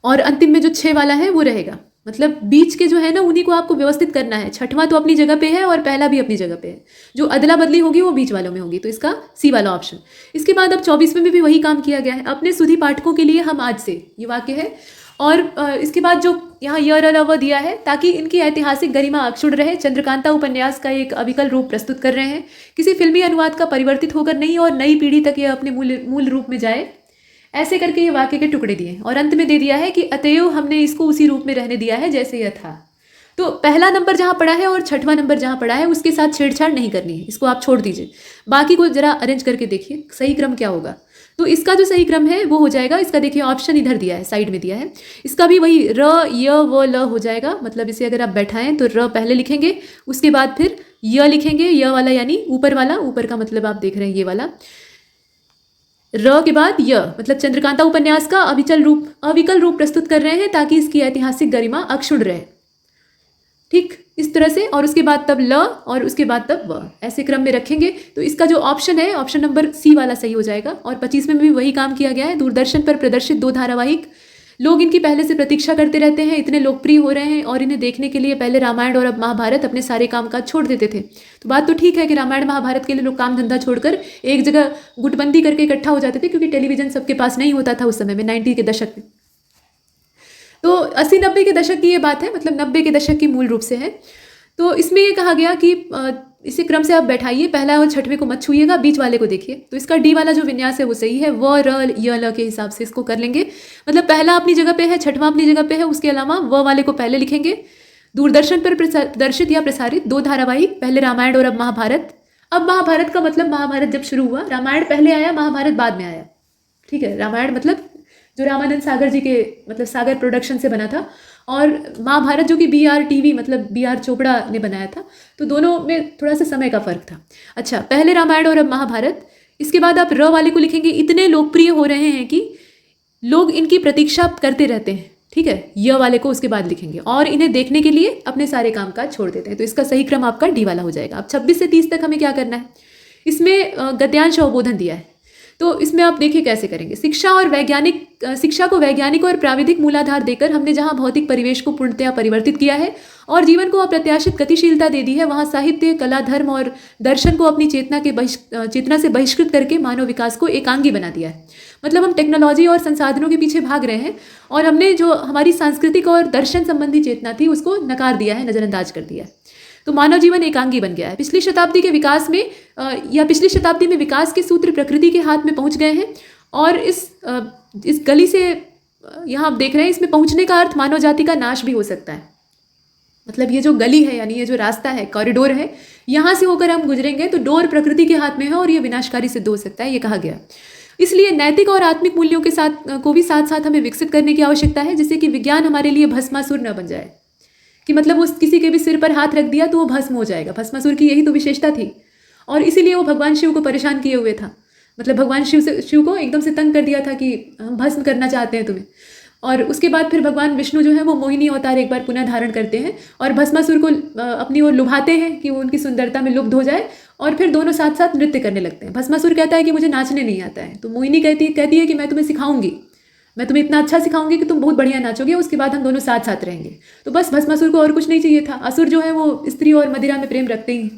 और अंतिम में जो 6 वाला है वो रहेगा। मतलब बीच के जो है ना उन्हीं को आपको व्यवस्थित करना है। छठवां तो अपनी जगह पे है और पहला भी अपनी जगह पे है, जो अदला बदली होगी वो बीच वालों में होगी, तो इसका सी वाला ऑप्शन। इसके बाद अब 24वें में भी वही काम किया गया है। अपने सुधी पाठकों के लिए हम आज से, ये वाक्य है। और इसके बाद जो यहाँ य, र, ल, व दिया है ताकि इनकी ऐतिहासिक गरिमा अक्षुण्ण रहे। चंद्रकांता उपन्यास का एक अविकल रूप प्रस्तुत कर रहे हैं, किसी फिल्मी अनुवाद का परिवर्तित होकर नहीं, और नई पीढ़ी तक यह अपने मूल रूप में जाए, ऐसे करके ये वाक्य के टुकड़े दिए। और अंत में दे दिया है कि अतएव हमने इसको उसी रूप में रहने दिया है जैसे यह था। तो पहला नंबर जहाँ पड़ा है और छठवां नंबर जहाँ पड़ा है उसके साथ छेड़छाड़ नहीं करनी है, इसको आप छोड़ दीजिए। बाकी को जरा अरेंज करके देखिए सही क्रम क्या होगा। तो इसका जो सही क्रम है वो हो जाएगा, इसका देखिए ऑप्शन इधर दिया है, साइड में दिया है, इसका भी वही र, य, व, ल हो जाएगा। मतलब इसे अगर आप बैठाएं तो र पहले लिखेंगे, उसके बाद फिर य लिखेंगे, य वाला यानी ऊपर वाला, ऊपर का मतलब आप देख रहे हैं ये वाला, र के बाद य मतलब चंद्रकांता उपन्यास का अविकल रूप प्रस्तुत कर रहे हैं ताकि इसकी ऐतिहासिक गरिमा अक्षुण्ण रहे। ठीक इस तरह से, और उसके बाद तब ल और उसके बाद तब व, ऐसे क्रम में रखेंगे तो इसका जो ऑप्शन है, ऑप्शन नंबर सी वाला सही हो जाएगा। और 25 में भी वही काम किया गया है। दूरदर्शन पर प्रदर्शित 2 धारावाहिक, लोग इनकी पहले से प्रतीक्षा करते रहते हैं, इतने लोकप्रिय हो रहे हैं और इन्हें देखने के लिए पहले रामायण और अब महाभारत अपने सारे काम काज छोड़ देते थे। तो बात तो ठीक है कि रामायण महाभारत के लिए लोग काम धंधा छोड़कर एक जगह गुटबंदी करके इकट्ठा हो जाते थे, क्योंकि टेलीविजन सबके पास नहीं होता था उस समय में, 90 के दशक में। तो 80-90 के दशक की ये बात है, मतलब 90 के दशक की मूल रूप से है। तो इसमें ये कहा गया कि इसी क्रम से आप बैठाइए, पहला और छठवें को मत छूइएगा, बीच वाले को देखिए। तो इसका डी वाला जो विन्यास है वो सही है, व र य ल के हिसाब से इसको कर लेंगे। मतलब पहला अपनी जगह पे है, छठवां अपनी जगह पे है, उसके अलावा व वाले को पहले लिखेंगे। दूरदर्शन पर प्रदर्शित या प्रसारित 2 धारावाहिक, पहले रामायण और अब महाभारत। अब महाभारत का मतलब महाभारत जब शुरू हुआ, रामायण पहले आया, महाभारत बाद में आया। ठीक है, रामायण मतलब जो रामानंद सागर जी के मतलब सागर प्रोडक्शन से बना था, और महाभारत जो कि BR मतलब BR चोपड़ा ने बनाया था। तो दोनों में थोड़ा सा समय का फर्क था। अच्छा, पहले रामायण और अब महाभारत। इसके बाद आप र वाले को लिखेंगे, इतने लोकप्रिय हो रहे हैं कि लोग इनकी प्रतीक्षा करते रहते हैं। ठीक है, य वाले को उसके बाद लिखेंगे और इन्हें देखने के लिए अपने सारे कामकाज छोड़ देते हैं। तो इसका सही क्रम आपका डी वाला हो जाएगा। अब 26 से 30 तक हमें क्या करना है, इसमें गद्यांश अवबोधन दिया है। तो इसमें आप देखिए कैसे करेंगे। शिक्षा को वैज्ञानिक और प्राविधिक मूलाधार देकर हमने जहाँ भौतिक परिवेश को पूर्णतया परिवर्तित किया है और जीवन को अप्रत्याशित गतिशीलता दे दी है, वहाँ साहित्य, कला, धर्म और दर्शन को अपनी चेतना से बहिष्कृत करके मानव विकास को एकांगी बना दिया है। मतलब हम टेक्नोलॉजी और संसाधनों के पीछे भाग रहे हैं और हमने जो हमारी सांस्कृतिक और दर्शन संबंधी चेतना थी उसको नकार दिया है, नज़रअंदाज कर दिया है। तो मानव जीवन एकांगी बन गया है। पिछली शताब्दी के विकास में पिछली शताब्दी में विकास के सूत्र प्रकृति के हाथ में पहुंच गए हैं और इस गली से यहाँ आप देख रहे हैं, इसमें पहुंचने का अर्थ मानव जाति का नाश भी हो सकता है। मतलब ये जो गली है, यानी ये जो रास्ता है, कॉरिडोर है, यहाँ से होकर हम गुजरेंगे तो डोर प्रकृति के हाथ में है और ये विनाशकारी सिद्ध हो सकता है, ये कहा गया। इसलिए नैतिक और आत्मिक मूल्यों के साथ को भी साथ साथ हमें विकसित करने की आवश्यकता है, जिससे कि विज्ञान हमारे लिए भस्मासुर न बन जाए, कि मतलब उस किसी के भी सिर पर हाथ रख दिया तो वो भस्म हो जाएगा। भस्मासुर की यही तो विशेषता थी और इसीलिए वो भगवान शिव को परेशान किए हुए था। मतलब भगवान शिव को एकदम से तंग कर दिया था कि हम भस्म करना चाहते हैं तुम्हें। और उसके बाद फिर भगवान विष्णु जो है वो मोहिनी अवतार एक बार पुनः धारण करते हैं और भस्मासुर को अपनी ओर लुभाते हैं कि वो उनकी सुंदरता में लुब्ध हो जाए और फिर दोनों साथ साथ नृत्य करने लगते हैं। भस्मासुर कहता है कि मुझे नाचने नहीं आता है, तो मोहिनी कहती है कि मैं तुम्हें सिखाऊंगी, मैं तुम्हें इतना अच्छा सिखाऊंगी कि तुम बहुत बढ़िया नाचोगे, उसके बाद हम दोनों साथ साथ रहेंगे। तो बस भस्मासुर को और कुछ नहीं चाहिए था। असुर जो है वो स्त्री और मदिरा में प्रेम रखते ही।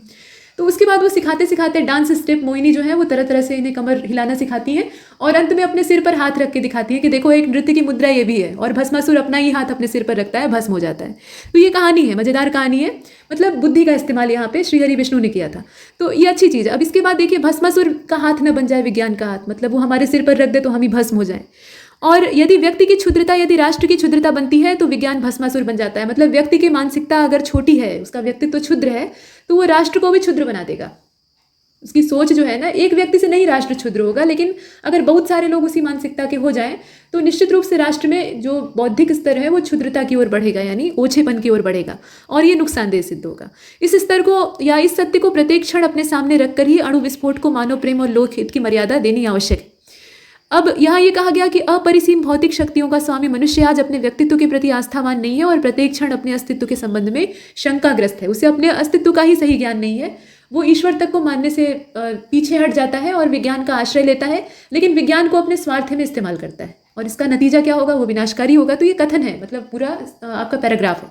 तो उसके बाद वो सिखाते सिखाते डांस स्टेप मोहिनी जो है वो तरह तरह से इन्हें कमर हिलाना सिखाती हैं और अंत में अपने सिर पर हाथ रख के दिखाती है कि देखो एक नृत्य की मुद्रा ये भी है, और भस्मासुर अपना ही हाथ अपने सिर पर रखता है, भस्म हो जाता है। तो ये कहानी है, मज़ेदार कहानी है। मतलब बुद्धि का इस्तेमाल यहाँ पे श्रीहरि विष्णु ने किया था, तो ये अच्छी चीज़ है। अब इसके बाद देखिए, भस्मासुर का हाथ न बन जाए विज्ञान का हाथ, मतलब वो हमारे सिर पर रख दे तो हम ही भस्म हो जाए। और यदि व्यक्ति की क्षुद्रता, यदि राष्ट्र की क्षुद्रता बनती है तो विज्ञान भस्मासुर बन जाता है। मतलब व्यक्ति की मानसिकता अगर छोटी है, उसका व्यक्तित्व क्षुद्र है, तो वो राष्ट्र को भी क्षुद्र बना देगा। उसकी सोच जो है ना, एक व्यक्ति से नहीं राष्ट्र क्षुद्र होगा, लेकिन अगर बहुत सारे लोग उसी मानसिकता के हो जाएं तो निश्चित रूप से राष्ट्र में जो बौद्धिक स्तर है वो क्षुद्रता की ओर बढ़ेगा, यानी ओछेपन की ओर बढ़ेगा और ये नुकसानदेह सिद्ध होगा। इस स्तर को या इस सत्य को प्रत्येक क्षण अपने सामने रखकर ही अणु विस्फोट को मानव प्रेम और लोकहित की मर्यादा देनी आवश्यक है। अब यहाँ ये कहा गया कि अपरिसीम भौतिक शक्तियों का स्वामी मनुष्य आज अपने व्यक्तित्व के प्रति आस्थावान नहीं है और प्रत्येक क्षण अपने अस्तित्व के संबंध में शंकाग्रस्त है। उसे अपने अस्तित्व का ही सही ज्ञान नहीं है, वो ईश्वर तक को मानने से पीछे हट जाता है और विज्ञान का आश्रय लेता है, लेकिन विज्ञान को अपने स्वार्थ में इस्तेमाल करता है और इसका नतीजा क्या होगा, वो विनाशकारी होगा। तो ये कथन है, मतलब पूरा आपका पैराग्राफ है।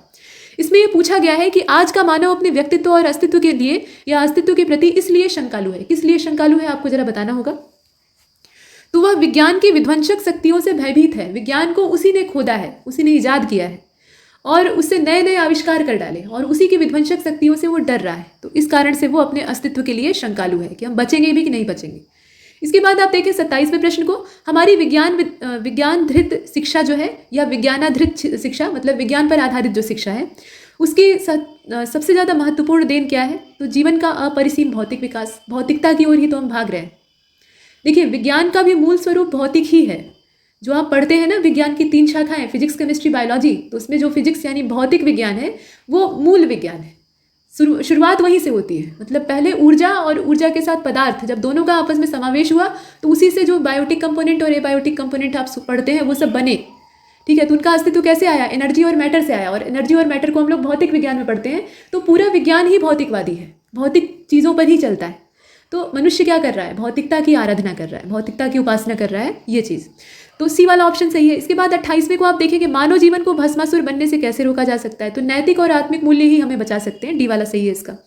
इसमें ये पूछा गया है कि आज का मानव अपने व्यक्तित्व और अस्तित्व के लिए या अस्तित्व के प्रति इसलिए शंकालु है। किस लिए शंकालु है आपको जरा बताना होगा। तो वह विज्ञान की विध्वंसक शक्तियों से भयभीत है। विज्ञान को उसी ने खोदा है, उसी ने ईजाद किया है और उससे नए नए आविष्कार कर डाले और उसी की विध्वंसक शक्तियों से वो डर रहा है। तो इस कारण से वो अपने अस्तित्व के लिए शंकालु है कि हम बचेंगे भी कि नहीं बचेंगे। इसके बाद आप देखें 27वें प्रश्न को, हमारी विज्ञानधृत शिक्षा जो है या विज्ञानाधृत शिक्षा, मतलब विज्ञान पर आधारित जो शिक्षा है, उसकी सबसे ज़्यादा महत्वपूर्ण देन क्या है। तो जीवन का अपरिसीम भौतिक विकास, भौतिकता की ओर ही तो हम भाग रहे हैं। देखिए, विज्ञान का भी मूल स्वरूप भौतिक ही है। जो आप पढ़ते हैं ना, विज्ञान की 3 शाखाएं, फिजिक्स, केमिस्ट्री, बायोलॉजी, तो उसमें जो फिजिक्स यानी भौतिक विज्ञान है वो मूल विज्ञान है। शुरुआत वहीं से होती है। मतलब पहले ऊर्जा और ऊर्जा के साथ पदार्थ, जब दोनों का आपस में समावेश हुआ तो उसी से जो बायोटिक कंपोनेंट और एबायोटिक कंपोनेंट आप पढ़ते हैं वो सब बने। ठीक है, तो उनका अस्तित्व कैसे आया? एनर्जी और मैटर से आया। और एनर्जी और मैटर को हम लोग भौतिक विज्ञान में पढ़ते हैं, तो पूरा विज्ञान ही भौतिकवादी है, भौतिक चीज़ों पर ही चलता है। तो मनुष्य क्या कर रहा है? भौतिकता की आराधना कर रहा है, भौतिकता की उपासना कर रहा है, ये चीज़। तो सी वाला ऑप्शन सही है। इसके बाद 28वें को आप देखेंगे, मानव जीवन को भस्मासुर बनने से कैसे रोका जा सकता है? तो नैतिक और आत्मिक मूल्य ही हमें बचा सकते हैं। डी वाला सही है इसका।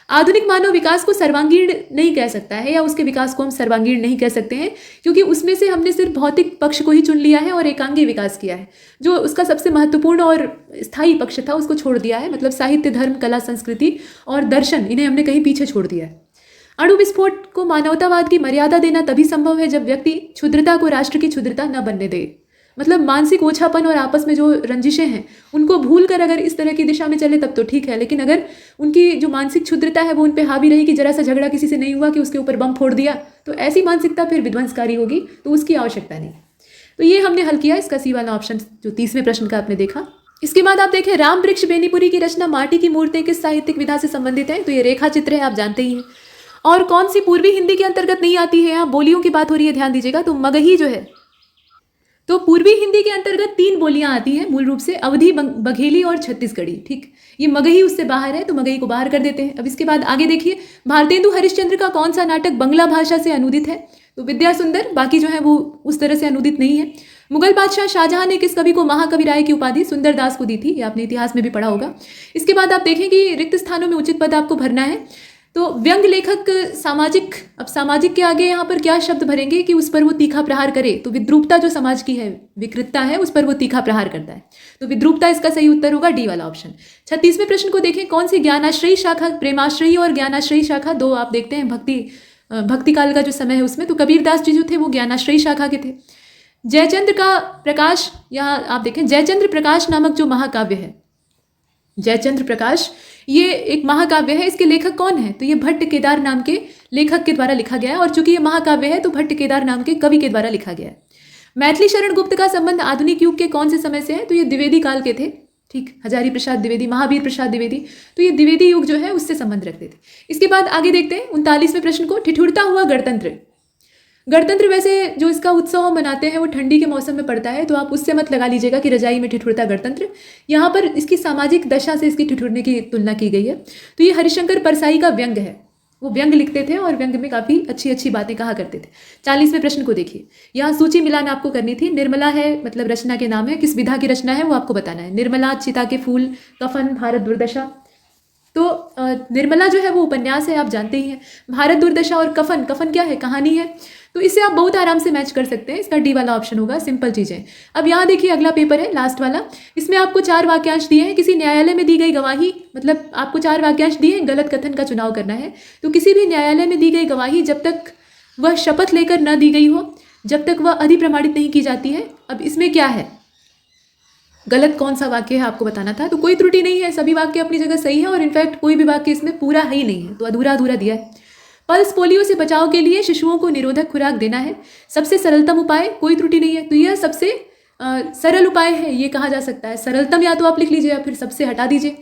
आधुनिक मानव विकास को सर्वांगीण नहीं कह सकता है, या उसके विकास को हम सर्वांगीण नहीं कह सकते हैं, क्योंकि उसमें से हमने सिर्फ भौतिक पक्ष को ही चुन लिया है और एकांगी विकास किया है। जो उसका सबसे महत्वपूर्ण और स्थायी पक्ष था उसको छोड़ दिया है। मतलब साहित्य, धर्म, कला, संस्कृति और दर्शन, इन्हें हमने कहीं पीछे छोड़ दिया है। अणु विस्फोट को मानवतावाद की मर्यादा देना तभी संभव है जब व्यक्ति क्षुद्रता को राष्ट्र की क्षुद्रता न बनने दे। मतलब मानसिक ओछापन और आपस में जो रंजिशें हैं उनको भूल कर अगर इस तरह की दिशा में चले तब तो ठीक है, लेकिन अगर उनकी जो मानसिक क्षुद्रता है वो उन पर हावी रही कि जरा सा झगड़ा किसी से नहीं हुआ कि उसके ऊपर बम फोड़ दिया, तो ऐसी मानसिकता फिर विध्वंसकारी होगी, तो उसकी आवश्यकता नहीं। तो ये हमने हल किया इसका सी वाला ऑप्शन, जो 30वें प्रश्न का आपने देखा। इसके बाद आप देखें, राम वृक्ष बेनीपुरी की रचना माटी की मूर्तें किस साहित्यिक विधा से संबंधित है? तो ये रेखा चित्र है, आप जानते ही हैं। और कौन सी पूर्वी हिंदी के अंतर्गत नहीं आती है? यहाँ बोलियों की बात हो रही है, ध्यान दीजिएगा। तो मगही जो है, तो पूर्वी हिंदी के अंतर्गत 3 बोलियां आती हैं मूल रूप से, अवधी, बघेली और छत्तीसगढ़ी। ठीक, ये मगही उससे बाहर है, तो मगही को बाहर कर देते हैं। अब इसके बाद आगे देखिए, भारतेंदु हरिश्चंद्र का कौन सा नाटक बांग्ला भाषा से अनुदित है? तो विद्या सुंदर, बाकी जो है वो उस तरह से अनुदित नहीं है। मुगल बादशाह शाहजहां ने किस कवि को महाकवि राय की उपाधि सुंदरदास को दी थी? ये आपने इतिहास में भी पढ़ा होगा। इसके बाद आप देखें कि रिक्त स्थानों में उचित पद आपको भरना है। तो व्यंग लेखक सामाजिक, अब सामाजिक के आगे यहाँ पर क्या शब्द भरेंगे कि उस पर वो तीखा प्रहार करे? तो विद्रूपता जो समाज की है, विकृतता है, उस पर वो तीखा प्रहार करता है। तो विद्रूपता इसका सही उत्तर होगा, डी वाला ऑप्शन। 36वें प्रश्न को देखें, कौन सी ज्ञानाश्रयी शाखा, प्रेमाश्रयी और ज्ञानाश्रयी शाखा, दो आप देखते हैं भक्ति काल का जो समय है उसमें, तो कबीरदास जी जो थे वो ज्ञानाश्रयी शाखा के थे। जयचंद्र का प्रकाश, यहाँ आप देखें, जयचंद्र प्रकाश नामक जो महाकाव्य है, जयचंद्र प्रकाश, ये एक महाकाव्य है। इसके लेखक कौन है? तो ये भट्ट केदार नाम के लेखक के द्वारा लिखा गया है, और चूंकि ये महाकाव्य है तो भट्ट केदार नाम के कवि के द्वारा लिखा गया है। मैथिली शरण गुप्त का संबंध आधुनिक युग के कौन से समय से है? तो ये द्विवेदी काल के थे। ठीक, हजारी प्रसाद द्विवेदी, महावीर प्रसाद द्विवेदी, तो ये द्विवेदी युग जो है उससे संबंध रखते थे। इसके बाद आगे देखते हैं 39वें प्रश्न को, ठिठुरता हुआ गणतंत्र। गणतंत्र वैसे जो इसका उत्सव हम मनाते हैं वो ठंडी के मौसम में पड़ता है, तो आप उससे मत लगा लीजिएगा कि रजाई में ठिठुरता गणतंत्र। यहाँ पर इसकी सामाजिक दशा से इसकी ठिठुरने की तुलना की गई है। तो ये हरिशंकर परसाई का व्यंग है, वो व्यंग लिखते थे और व्यंग में काफ़ी अच्छी अच्छी बातें कहा करते थे। 40वें प्रश्न को देखिए, यहाँ सूची मिलान आपको करनी थी। निर्मला है, मतलब रचना के नाम है, किस विधा की रचना है वो आपको बताना है। निर्मला, चिता के फूल, कफन, भारत दुर्दशा। तो निर्मला जो है वो उपन्यास है, आप जानते ही हैं। भारत दुर्दशा और कफन, कफन क्या है? कहानी है। तो इसे आप बहुत आराम से मैच कर सकते हैं, इसका डी वाला ऑप्शन होगा, सिंपल चीज़ें। अब यहाँ देखिए अगला पेपर है, लास्ट वाला। इसमें आपको 4 वाक्यांश दिए हैं। किसी न्यायालय में दी गई गवाही, मतलब आपको 4 वाक्यांश दिए हैं, गलत कथन का चुनाव करना है। तो किसी भी न्यायालय में दी गई गवाही जब तक वह शपथ लेकर न दी गई हो, जब तक वह अधिप्रमाणित नहीं की जाती है। अब इसमें क्या है, गलत कौन सा वाक्य है आपको बताना था। तो कोई त्रुटि नहीं है, सभी वाक्य अपनी जगह सही है, और इनफैक्ट कोई भी वाक्य इसमें पूरा ही नहीं है, तो अधूरा अधूरा दिया है। पल्स पोलियो से बचाव के लिए शिशुओं को निरोधक खुराक देना है, सबसे सरलतम उपाय, कोई त्रुटि नहीं है। तो यह सबसे सरल उपाय है, ये कहा जा सकता है। सरलतम या तो आप लिख लीजिए या फिर सबसे हटा दीजिए।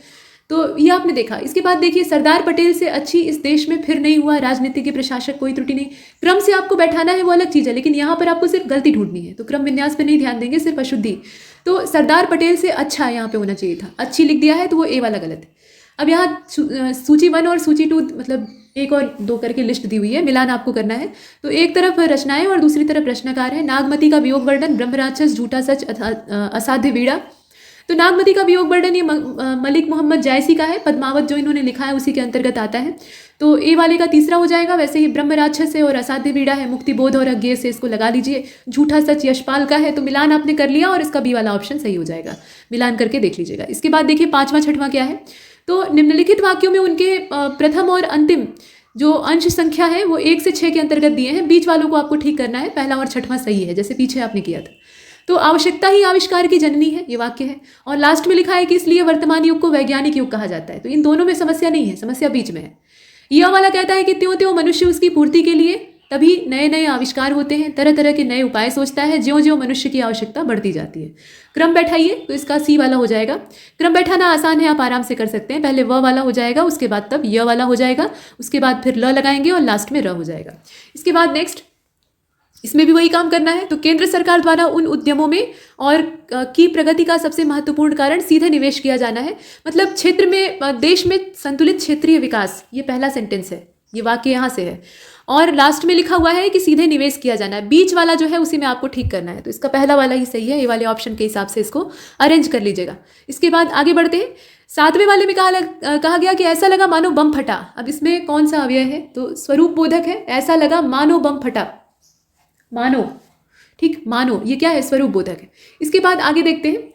तो ये आपने देखा। इसके बाद देखिए, सरदार पटेल से अच्छी इस देश में फिर नहीं हुआ राजनीति के प्रशासक, कोई त्रुटि नहीं। क्रम से आपको बैठाना है वो अलग चीज़ है, लेकिन यहाँ पर आपको सिर्फ गलती ढूंढनी है, तो क्रम विन्यास पे नहीं ध्यान देंगे, सिर्फ अशुद्धि। तो सरदार पटेल से अच्छा यहाँ पे होना चाहिए था, अच्छी लिख दिया है तो वो ए वाला गलत है। अब यहाँ सूची 1 और सूची 2, मतलब 1 और 2 करके लिस्ट दी हुई है, मिलान आपको करना है। तो एक तरफ रचनाएं और दूसरी तरफ प्रश्नकार है। नागमती का वियोग वर्णन, ब्रह्मराक्षस, झूठा सच, असाध्य वीड़ा। तो नागमती का वियोग वर्णन ये मलिक मोहम्मद जायसी का है, पद्मावत जो इन्होंने लिखा है उसी के अंतर्गत आता है, तो ए वाले का तीसरा हो जाएगा। वैसे ही ब्रह्म राक्षस है और असाध्य पीड़ा है, मुक्ति बोध और अज्ञेय से इसको लगा लीजिए। झूठा सच यशपाल का है, तो मिलान आपने कर लिया और इसका बी वाला ऑप्शन सही हो जाएगा, मिलान करके देख लीजिएगा। इसके बाद देखिए 5वां 6वां क्या है, तो निम्नलिखित वाक्यों में उनके प्रथम और अंतिम जो अंश संख्या है वो 1 से 6 के अंतर्गत दिए हैं, बीच वालों को आपको ठीक करना है, पहला और 6वां सही है जैसे पीछे आपने किया था। तो आवश्यकता ही आविष्कार की जननी है, ये वाक्य है, और लास्ट में लिखा है कि इसलिए वर्तमान युग को वैज्ञानिक युग कहा जाता है। तो इन दोनों में समस्या नहीं है, समस्या बीच में है। यह वाला कहता है कि त्यों त्यों मनुष्य उसकी पूर्ति के लिए तभी नए नए आविष्कार होते हैं, तरह तरह के नए उपाय सोचता है, ज्यों ज्यों मनुष्य की आवश्यकता बढ़ती जाती है। क्रम बैठाइए तो इसका सी वाला हो जाएगा। क्रम बैठाना आसान है, आप आराम से कर सकते हैं। पहले व वाला हो जाएगा, उसके बाद तब य वाला हो जाएगा, उसके बाद फिर ल लगाएंगे और लास्ट में र हो जाएगा। इसके बाद नेक्स्ट इसमें भी वही काम करना है। तो केंद्र सरकार द्वारा उन उद्यमों में और की प्रगति का सबसे महत्वपूर्ण कारण सीधे निवेश किया जाना है। मतलब क्षेत्र में, देश में संतुलित क्षेत्रीय विकास, ये पहला सेंटेंस है, ये वाक्य यहाँ से है। और लास्ट में लिखा हुआ है कि सीधे निवेश किया जाना है। बीच वाला जो है उसी में आपको ठीक करना है। तो इसका पहला वाला ही सही है, ये वाले ऑप्शन के हिसाब से इसको अरेंज कर लीजिएगा। इसके बाद आगे बढ़ते हैं। 7वें वाले में कहा गया कि ऐसा लगा मानो बम फटा। अब इसमें कौन सा अव्यय है? तो स्वरूप बोधक है। ऐसा लगा मानो बम फटा, मानो, ठीक, मानो, ये क्या है? स्वरूप बोधक है। इसके बाद आगे देखते हैं।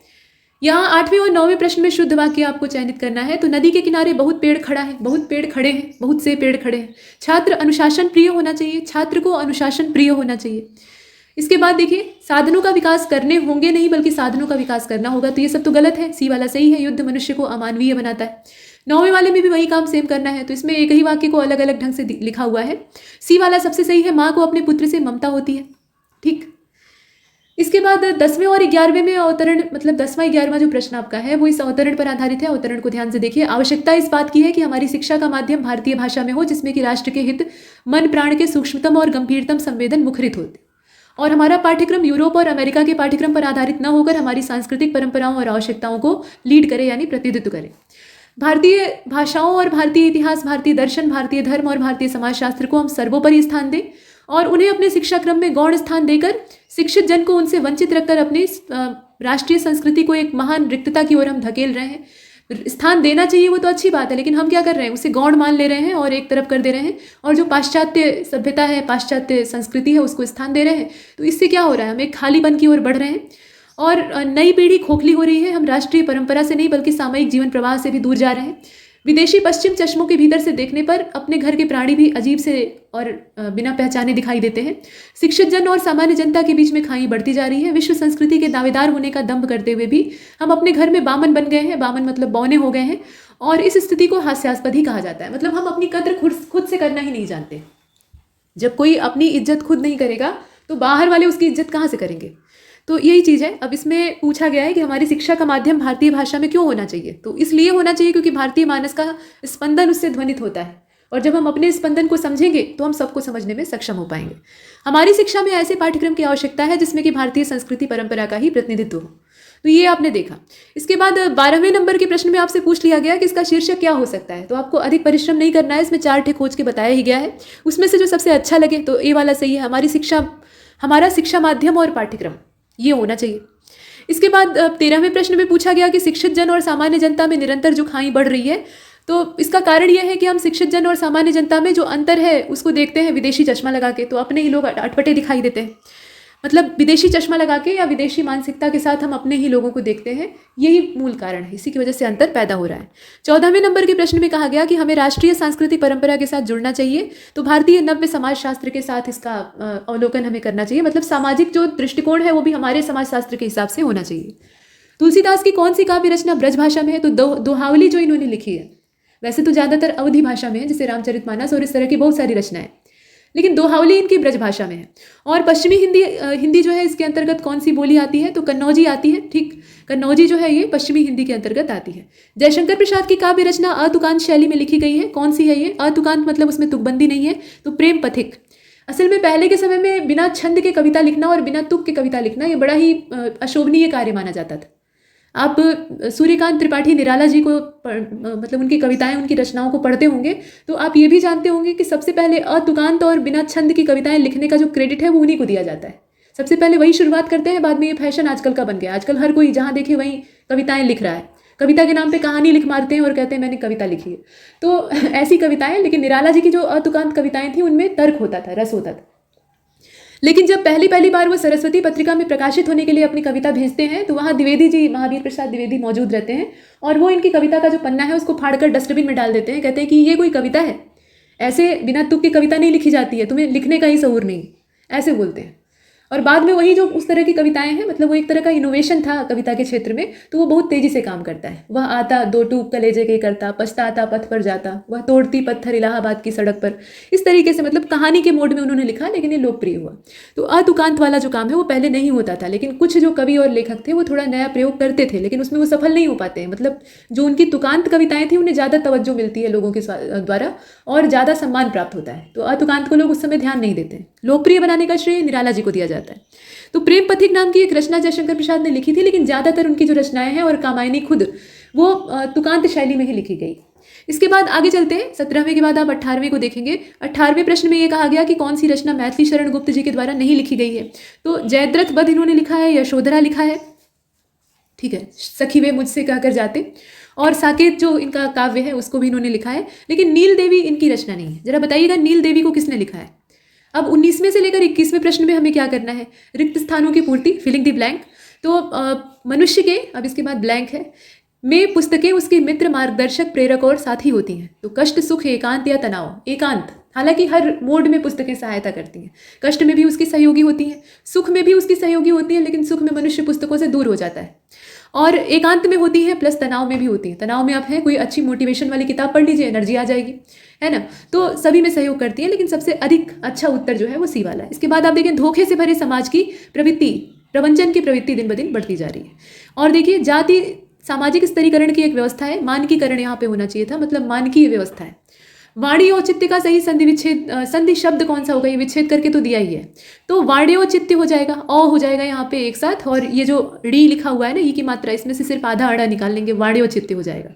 यहाँ 8वें और 9वें प्रश्न में शुद्ध वाक्य आपको चयनित करना है। तो नदी के किनारे बहुत पेड़ खड़ा है, बहुत पेड़ खड़े हैं, बहुत से पेड़ खड़े हैं। छात्र अनुशासन प्रिय होना चाहिए, छात्र को अनुशासन प्रिय होना चाहिए। इसके बाद देखिए, साधनों का विकास करने होंगे नहीं बल्कि साधनों का विकास करना होगा। तो ये सब तो गलत है, सी वाला सही है। युद्ध मनुष्य को अमानवीय बनाता है। 9वें वाले में भी वही काम सेम करना है। तो इसमें एक ही वाक्य को अलग अलग ढंग से लिखा हुआ है। सी वाला सबसे सही है, माँ को अपने पुत्र से ममता होती है, ठीक। इसके बाद 10वें और 11वें में अवतरण, मतलब 10वां 11वां जो प्रश्न आपका है वो इस अवतरण पर आधारित है। अवतरण को ध्यान से देखिए। आवश्यकता इस बात की है कि हमारी शिक्षा का माध्यम भारतीय भाषा में हो, जिसमें कि राष्ट्र के हित, मन प्राण के सूक्ष्मतम और गंभीरतम संवेदन मुखरित होते, और हमारा पाठ्यक्रम यूरोप और अमेरिका के पाठ्यक्रम पर आधारित न होकर हमारी सांस्कृतिक परंपराओं और आवश्यकताओं को लीड करे, यानी प्रतिनिधित्व करे। भारतीय भाषाओं और भारतीय इतिहास, भारतीय दर्शन, भारतीय धर्म और भारतीय समाजशास्त्र को हम सर्वोपरि स्थान दें और उन्हें अपने शिक्षा क्रम में गौण स्थान देकर शिक्षित जन को उनसे वंचित रखकर अपनी राष्ट्रीय संस्कृति को एक महान रिक्तता की ओर हम धकेल रहे हैं। स्थान देना चाहिए वो तो अच्छी बात है, लेकिन हम क्या कर रहे हैं? उसे गौण मान ले रहे हैं और एक तरफ कर दे रहे हैं, और जो पाश्चात्य सभ्यता है, पाश्चात्य संस्कृति है, उसको स्थान दे रहे हैं। तो इससे क्या हो रहा है? हम एक खालीपन की ओर बढ़ रहे हैं और नई पीढ़ी खोखली हो रही है। हम राष्ट्रीय परंपरा से नहीं बल्कि सामयिक जीवन प्रवाह से भी दूर जा रहे हैं। विदेशी पश्चिम चश्मों के भीतर से देखने पर अपने घर के प्राणी भी अजीब से और बिना पहचाने दिखाई देते हैं। शिक्षित जन और सामान्य जनता के बीच में खाई बढ़ती जा रही है। विश्व संस्कृति के दावेदार होने का दंभ करते हुए भी हम अपने घर में बामन बन गए हैं। बामन मतलब बौने हो गए हैं, और इस स्थिति को हास्यास्पद ही कहा जाता है। मतलब हम अपनी कद्र खुद से करना ही नहीं जानते। जब कोई अपनी इज्जत खुद नहीं करेगा तो बाहर वाले उसकी इज्जत कहाँ से करेंगे? तो यही चीज़ है। अब इसमें पूछा गया है कि हमारी शिक्षा का माध्यम भारतीय भाषा में क्यों होना चाहिए? तो इसलिए होना चाहिए क्योंकि भारतीय मानस का स्पंदन उससे ध्वनित होता है, और जब हम अपने स्पंदन को समझेंगे तो हम सबको समझने में सक्षम हो पाएंगे। हमारी शिक्षा में ऐसे पाठ्यक्रम की आवश्यकता है जिसमें कि भारतीय संस्कृति परंपरा का ही प्रतिनिधित्व हो। तो ये आपने देखा। इसके बाद 12वें नंबर के प्रश्न में आपसे पूछ लिया गया कि इसका शीर्षक क्या हो सकता है। तो आपको अधिक परिश्रम नहीं करना है, इसमें 4 ठे खोज के बताया ही गया है। उसमें से जो सबसे अच्छा लगे तो ए वाला सही है। हमारा शिक्षा माध्यम और पाठ्यक्रम, ये होना चाहिए। इसके बाद 13वें प्रश्न में पूछा गया कि शिक्षित जन और सामान्य जनता में निरंतर जो खाई बढ़ रही है, तो इसका कारण यह है कि हम शिक्षित जन और सामान्य जनता में जो अंतर है उसको देखते हैं विदेशी चश्मा लगा के। तो अपने ही लोग अटपटे दिखाई देते हैं। मतलब विदेशी चश्मा लगा के या विदेशी मानसिकता के साथ हम अपने ही लोगों को देखते हैं, यही मूल कारण है। इसी की वजह से अंतर पैदा हो रहा है। 14वें नंबर के प्रश्न में कहा गया कि हमें राष्ट्रीय सांस्कृतिक परंपरा के साथ जुड़ना चाहिए। तो भारतीय नव्य समाजशास्त्र के साथ इसका अवलोकन हमें करना चाहिए। मतलब सामाजिक जो दृष्टिकोण है वो भी हमारे समाजशास्त्र के हिसाब से होना चाहिए। तुलसीदास की कौन सी काव्य रचना ब्रज भाषा में है? तो दोहावली जो इन्होंने लिखी है, वैसे तो ज़्यादातर अवधी भाषा में है, जैसे रामचरितमानस और इस तरह की बहुत सारी रचनाएं, लेकिन दोहावली इनकी ब्रज भाषा में है। और पश्चिमी हिंदी जो है इसके अंतर्गत कौन सी बोली आती है? तो कन्नौजी आती है, ठीक। कन्नौजी जो है ये पश्चिमी हिंदी के अंतर्गत आती है। जयशंकर प्रसाद की काव्य रचना अतुकांत शैली में लिखी गई है। कौन सी है ये? अतुकांत मतलब उसमें तुकबंदी नहीं है। तो प्रेम पथिक। असल में पहले के समय में बिना छंद के कविता लिखना और बिना तुक के कविता लिखना ये बड़ा ही अशोभनीय कार्य माना जाता था। आप सूर्यकांत त्रिपाठी निराला जी को मतलब उनकी कविताएं, उनकी रचनाओं को पढ़ते होंगे तो आप ये भी जानते होंगे कि सबसे पहले अतुकांत और बिना छंद की कविताएं लिखने का जो क्रेडिट है वो उन्हीं को दिया जाता है। सबसे पहले वही शुरुआत करते हैं, बाद में ये फैशन आजकल का बन गया। आजकल हर कोई जहाँ देखे वहीं कविताएं लिख रहा है। कविता के नाम पे कहानी लिख मारते हैं और कहते हैं मैंने कविता लिखी है। तो ऐसी कविताएं, लेकिन निराला जी की जो अतुकांत कविताएं थी उनमें तर्क होता था, रस होता था। लेकिन जब पहली बार वो सरस्वती पत्रिका में प्रकाशित होने के लिए अपनी कविता भेजते हैं तो वहाँ द्विवेदी जी, महावीर प्रसाद द्विवेदी मौजूद रहते हैं और वो इनकी कविता का जो पन्ना है उसको फाड़कर डस्टबिन में डाल देते हैं। कहते हैं कि ये कोई कविता है, ऐसे बिना तुक की कविता नहीं लिखी जाती है, तुम्हें लिखने का ही शऊर नहीं, ऐसे बोलते हैं। और बाद में वही जो उस तरह की कविताएं हैं, मतलब वो एक तरह का इनोवेशन था कविता के क्षेत्र में, तो वो बहुत तेजी से काम करता है। वह आता दो टूक कलेजे के करता, पछताता पथ पर जाता, वह तोड़ती पत्थर इलाहाबाद की सड़क पर। इस तरीके से मतलब कहानी के मोड में उन्होंने लिखा, लेकिन ये लोकप्रिय हुआ। तो अतुकांत वाला जो काम है वो पहले नहीं होता था, लेकिन कुछ जो कवि और लेखक थे वो थोड़ा नया प्रयोग करते थे, लेकिन उसमें वो सफल नहीं हो पाते हैं। मतलब जो उनकी तुकांत कविताएं थी उन्हें ज़्यादा तवज्जो मिलती है लोगों के द्वारा और ज़्यादा सम्मान प्राप्त होता है। तो अतुकांत को लोग उस समय ध्यान नहीं देते। लोकप्रिय बनाने का श्रेय निराला जी को दिया जाता है। तो प्रेम पथिक नाम की एक रचना जयशंकर प्रसाद ने लिखी थी, लेकिन ज़्यादातर उनकी जो रचनाएं हैं और कामायनी खुद वो तुकांत शैली में ही लिखी गई। इसके बाद आगे चलते हैं। 17वें के बाद आप 18वें को देखेंगे। 18वें प्रश्न में ये कहा गया कि कौन सी रचना मैथिली शरण गुप्त जी के द्वारा नहीं लिखी गई है। तो जयद्रथ वध इन्होंने लिखा है, यशोधरा लिखा है, ठीक है, सखी वे मुझसे कहकर जाते, और साकेत जो इनका काव्य है उसको भी इन्होंने लिखा है, लेकिन नील देवी इनकी रचना नहीं है। जरा बताइएगा नील देवी को किसने लिखा है। अब 19वें से लेकर 21वें प्रश्न में हमें क्या करना है, रिक्त स्थानों की पूर्ति, फिलिंग द ब्लैंक। तो मनुष्य के, अब इसके बाद ब्लैंक है, में पुस्तकें उसके मित्र, मार्गदर्शक, प्रेरक और साथी होती हैं। तो कष्ट, सुख, एकांत या तनाव। एकांत, हालांकि हर मोड में पुस्तकें सहायता करती हैं। कष्ट में भी उसकी सहयोगी होती हैं, सुख में भी उसकी सहयोगी होती हैं, लेकिन सुख में मनुष्य पुस्तकों से दूर हो जाता है। और एकांत में होती है, प्लस तनाव में भी होती है। तनाव में आप हैं, कोई अच्छी मोटिवेशन वाली किताब पढ़ लीजिए, एनर्जी आ जाएगी, है ना। तो सभी में सहयोग करती है, लेकिन सबसे अधिक अच्छा उत्तर जो है वो सी वाला है। इसके बाद आप देखें, धोखे से भरे समाज की प्रवृत्ति, प्रवंचन की प्रवृत्ति दिन ब दिन बढ़ती जा रही है। और देखिए, जाति सामाजिक स्तरीकरण की एक व्यवस्था है, मानकीकरण यहाँ पे होना चाहिए था, मतलब मानकीय व्यवस्था है। वाणी औचित्य का सही संधि विच्छेद, संधि शब्द कौन सा होगा, ये विच्छेद करके तो दिया ही है। तो वाण्योचित्य हो जाएगा, औ हो जाएगा यहाँ पे एक साथ, और ये जो ड़ी लिखा हुआ है ना, ये की मात्रा, इसमें से सिर्फ आधा अड़ा निकाल लेंगे, वाण्योचित्य हो जाएगा।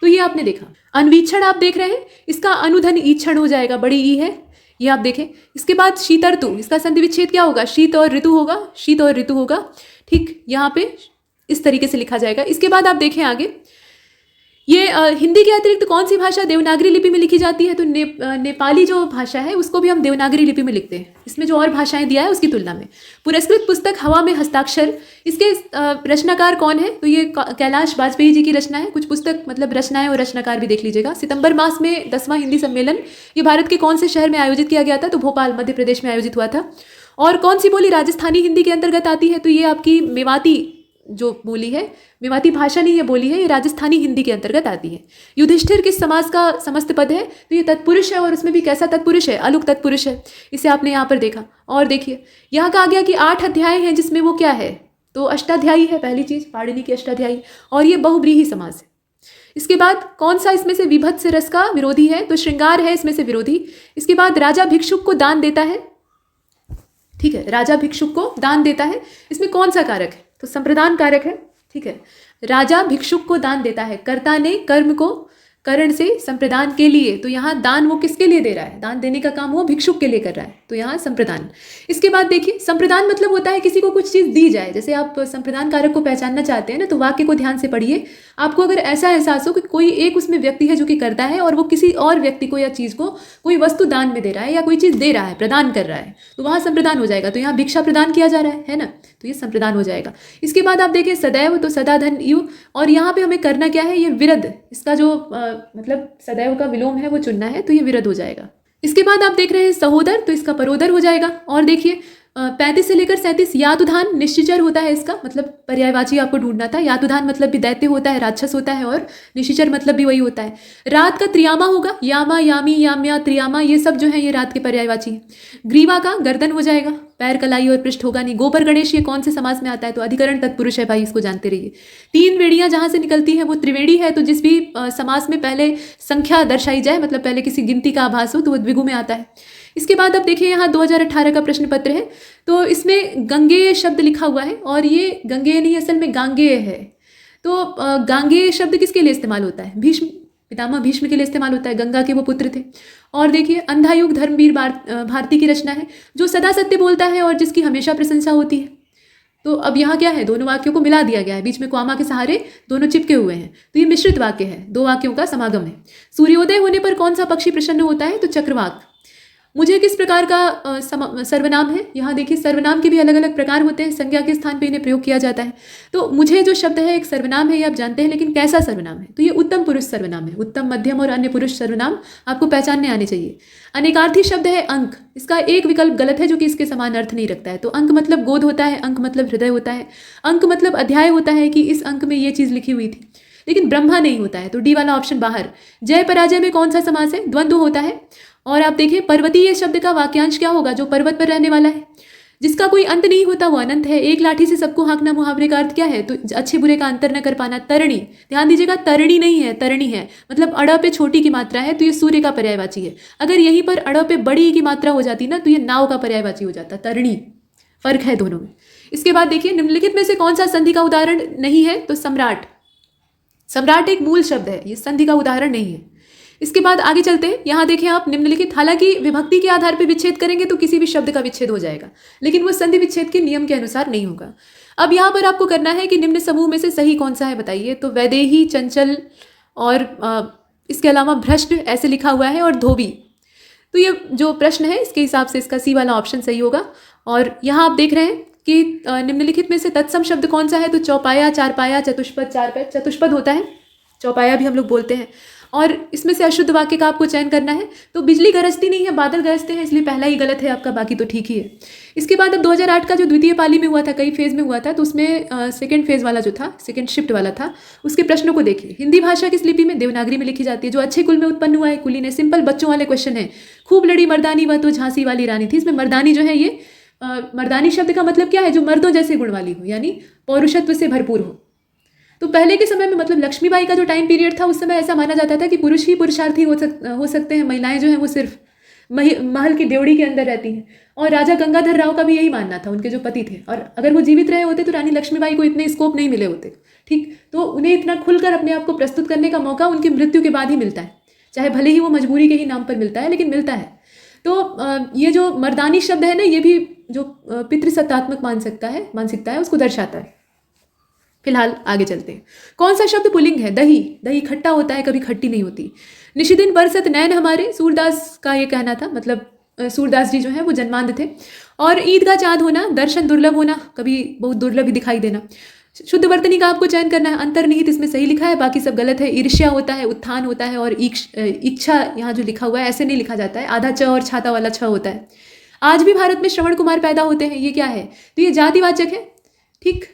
तो ये आपने देखा। अन्वीक्षण आप देख रहे हैं, इसका अनुधन ईक्षण हो जाएगा, बड़ी ई है, ये आप देखें। इसके बाद शीतर्तु, इसका संधि विच्छेद क्या होगा, शीत और ऋतु होगा, शीत और ऋतु होगा, ठीक, यहाँ पे इस तरीके से लिखा जाएगा। इसके बाद आप देखें आगे, ये हिंदी के अतिरिक्त कौन सी भाषा देवनागरी लिपि में लिखी जाती है। तो नेपाली जो भाषा है उसको भी हम देवनागरी लिपि में लिखते हैं, इसमें जो और भाषाएं दिया है उसकी तुलना में। पुरस्कृत पुस्तक हवा में हस्ताक्षर, इसके रचनाकार कौन है, तो ये कैलाश वाजपेयी जी की रचना है। कुछ पुस्तक मतलब रचनाएं और रचनाकार भी देख लीजिएगा। सितंबर मास में 10वां हिंदी सम्मेलन, ये भारत के कौन से शहर में आयोजित किया गया था, तो भोपाल, मध्य प्रदेश में आयोजित हुआ था। और कौन सी बोली राजस्थानी हिंदी के अंतर्गत आती है, तो ये आपकी मेवाती जो बोली है, मेवाती भाषा नहीं है, बोली है, ये राजस्थानी हिंदी के अंतर्गत आती है। युधिष्ठिर किस समास का समस्त पद है, तो ये तत्पुरुष है, और उसमें भी कैसा तत्पुरुष है, अलुक तत्पुरुष है, इसे आपने यहाँ पर देखा। और देखिए यहाँ कहा गया कि 8 अध्याय हैं, जिसमें वो क्या है, तो अष्टाध्यायी है, पहली चीज पाणिनि की अष्टाध्यायी, और ये बहुब्रीहि समास है। इसके बाद कौन सा इसमें से विभत्स रस का विरोधी है, तो श्रृंगार है इसमें से विरोधी। इसके बाद राजा भिक्षुक को दान देता है, ठीक है, राजा भिक्षुक को दान देता है, इसमें कौन सा कारक है, तो संप्रदान कारक है, ठीक है। राजा भिक्षुक को दान देता है, कर्ता ने कर्म को करण से संप्रदान के लिए, तो यहाँ दान वो किसके लिए दे रहा है, दान देने का काम वो भिक्षुक के लिए कर रहा है, तो यहाँ संप्रदान। इसके बाद देखिए, संप्रदान मतलब होता है किसी को कुछ चीज़ दी जाए। जैसे आप संप्रदान कारक को पहचानना चाहते हैं ना, तो वाक्य को ध्यान से पढ़िए। आपको अगर ऐसा एहसास हो कि कोई एक उसमें व्यक्ति है जो कि करता है, और वो किसी और व्यक्ति को या चीज़ को कोई वस्तु दान में दे रहा है, या कोई चीज़ दे रहा है, प्रदान कर रहा है, तो वहाँ संप्रदान हो जाएगा। तो यहाँ भिक्षा प्रदान किया जा रहा है ना, तो ये संप्रदान हो जाएगा। इसके बाद आप देखें सदैव, तो सदा धन यु, और यहाँ पे हमें करना क्या है, ये विरध, इसका जो मतलब सदैव का विलोम है वो चुनना है, तो ये विरध हो जाएगा। इसके बाद आप देख रहे हैं सहोदर, तो इसका परोदर हो जाएगा। और देखिए 35 से लेकर 37 यातुधान निश्चिचर होता है, इसका मतलब पर्यायवाची आपको ढूंढना था। यातुधान मतलब भी दैत्य होता है, राक्षस होता है, और निश्चिचर मतलब भी वही होता है। रात का त्रियामा होगा, यामा, यामी, याम्या, त्रियामा, ये सब जो है ये रात के पर्यायवाची है। ग्रीवा का गर्दन हो जाएगा, पैर, कलाई और पृष्ठ होगा नहीं। गोबर गणेश ये कौन से समास में आता है, तो अधिकरण तत्पुरुष है भाई, इसको जानते रहिए। 3 वेड़ियां जहां से निकलती हैं वो त्रिवेणी है, तो जिस भी समास में पहले संख्या दर्शाई जाए, मतलब पहले किसी गिनती का आभास हो, तो वो द्विगु में आता है। इसके बाद अब देखिए यहाँ 2018 का प्रश्न पत्र है, तो इसमें गंगेय शब्द लिखा हुआ है, और ये गंगेय नहीं, असल में गांगेय है। तो गांगेय शब्द किसके लिए इस्तेमाल होता है, भीष्म, पितामह भीष्म के लिए इस्तेमाल होता है, गंगा के वो पुत्र थे। और देखिए अंधायुग धर्मवीर भारती की रचना है, जो सदा सत्य बोलता है और जिसकी हमेशा प्रशंसा होती है। तो अब यहाँ क्या है, दोनों वाक्यों को मिला दिया गया है, बीच में क्वामा के सहारे दोनों चिपके हुए हैं, तो ये मिश्रित वाक्य है, 2 वाक्यों का समागम है। सूर्योदय होने पर कौन सा पक्षी प्रसन्न होता है, तो चक्रवाक। मुझे किस प्रकार का सर्वनाम है। यहाँ देखिए सर्वनाम के भी अलग अलग प्रकार होते हैं, संज्ञा के स्थान पे इन्हें प्रयोग किया जाता है। तो मुझे जो शब्द है एक सर्वनाम है, ये आप जानते हैं, लेकिन कैसा सर्वनाम है, तो ये उत्तम पुरुष सर्वनाम है। उत्तम, मध्यम और अन्य पुरुष सर्वनाम आपको पहचानने आने चाहिए। अनेकार्थी शब्द है अंक, इसका एक विकल्प गलत है जो कि इसके समान अर्थ नहीं रखता है। तो अंक मतलब गोद होता है, अंक मतलब हृदय होता है, अंक मतलब अध्याय होता है कि इस अंक में ये चीज़ लिखी हुई थी, लेकिन ब्रह्मा नहीं होता है। तो डी वाला ऑप्शन बाहर। जय पराजय में कौन सा समास है, द्वंद्व होता है। और आप देखिए पर्वतीय शब्द का वाक्यांश क्या होगा, जो पर्वत पर रहने वाला है, जिसका कोई अंत नहीं होता वो अनंत है। एक लाठी से सबको हाँकना मुहावरे का अर्थ क्या है, तो अच्छे बुरे का अंतर न कर पाना। तरणी, ध्यान दीजिएगा, तरणी नहीं है, तरणी है, मतलब अड़ पे छोटी की मात्रा है, तो ये सूर्य का पर्यायवाची है। अगर यहीं पर अड़ पे बड़ी की मात्रा हो जाती ना, तो ये नाव का पर्यायवाची हो जाता, तरणी। फर्क है दोनों में। इसके बाद देखिए निम्नलिखित में से कौन सा संधि का उदाहरण नहीं है, तो सम्राट। सम्राट एक मूल शब्द है, ये संधि का उदाहरण नहीं है। इसके बाद आगे चलते हैं। यहाँ देखें आप निम्नलिखित, हालांकि विभक्ति के आधार पर विच्छेद करेंगे तो किसी भी शब्द का विच्छेद हो जाएगा, लेकिन वो संधि विच्छेद के नियम के अनुसार नहीं होगा। अब यहाँ पर आपको करना है कि निम्न समूह में से सही कौन सा है बताइए। तो वैदेही, चंचल और इसके अलावा भ्रष्ट ऐसे लिखा हुआ है, और धोबी। तो ये जो प्रश्न है इसके हिसाब से इसका सी वाला ऑप्शन सही होगा। और यहाँ आप देख रहे हैं कि निम्नलिखित में से तत्सम शब्द कौन सा है, तो चौपाया, चारपाया, चतुष्पद, चारपद, चतुष्पद होता है, चौपाया भी हम लोग बोलते हैं। और इसमें से अशुद्ध वाक्य का आपको चयन करना है। तो बिजली गरजती नहीं है, बादल गरजते हैं, इसलिए पहला ही गलत है आपका, बाकी तो ठीक ही है। इसके बाद अब 2008 का जो द्वितीय पाली में हुआ था, कई फेज में हुआ था, तो उसमें सेकंड फेज वाला जो था, सेकंड शिफ्ट वाला था, उसके प्रश्नों को देखिए। हिंदी भाषा किस लिपि में, देवनागरी में लिखी जाती है। जो अच्छे कुल में उत्पन्न हुआ है, कुलीन है। सिंपल बच्चों वाले क्वेश्चन है। खूब लड़ी मर्दानी वह तो झांसी वाली रानी थी। इसमें मर्दानी जो है, ये मर्दानी शब्द का मतलब क्या है, जो मर्दों जैसे गुण वाली हो, यानी पौरुषत्व से भरपूर हो। तो पहले के समय में मतलब लक्ष्मीबाई का जो टाइम पीरियड था, उस समय ऐसा माना जाता था कि पुरुष ही पुरुषार्थी हो सकते हैं, महिलाएं जो हैं वो सिर्फ महल की ड्योढ़ी के अंदर रहती हैं। और राजा गंगाधर राव का भी यही मानना था, उनके जो पति थे। और अगर वो जीवित रहे होते तो रानी लक्ष्मीबाई को इतने स्कोप नहीं मिले होते, ठीक। तो उन्हें इतना खुलकर अपने आप को प्रस्तुत करने का मौका उनकी मृत्यु के बाद ही मिलता है, चाहे भले ही वो मजबूरी के ही नाम पर मिलता है, लेकिन मिलता है। तो ये जो मर्दानी शब्द है ना, ये भी जो पितृसत्तात्मक मानसिकता है उसको दर्शाता है। फिलहाल आगे चलते हैं। कौन सा शब्द पुल्लिंग है, दही। दही खट्टा होता है, कभी खट्टी नहीं होती। निशिदिन बरसत नैन हमारे, सूरदास का ये कहना था, मतलब सूरदास जी जो है वो जन्मांध थे। और ईद का चाँद होना, दर्शन दुर्लभ होना, कभी बहुत दुर्लभ ही दिखाई देना। शुद्ध वर्तनी का आपको चयन करना है। अंतर्निहित इसमें सही लिखा है, बाकी सब गलत है। ईर्ष्या होता है, उत्थान होता है, और इच्छा यहाँ जो लिखा हुआ है ऐसे नहीं लिखा जाता है, आधा च और छाता वाला छ होता है। आज भी भारत में श्रवण कुमार पैदा होते हैं, ये क्या है, तो ये जातिवाचक है, ठीक।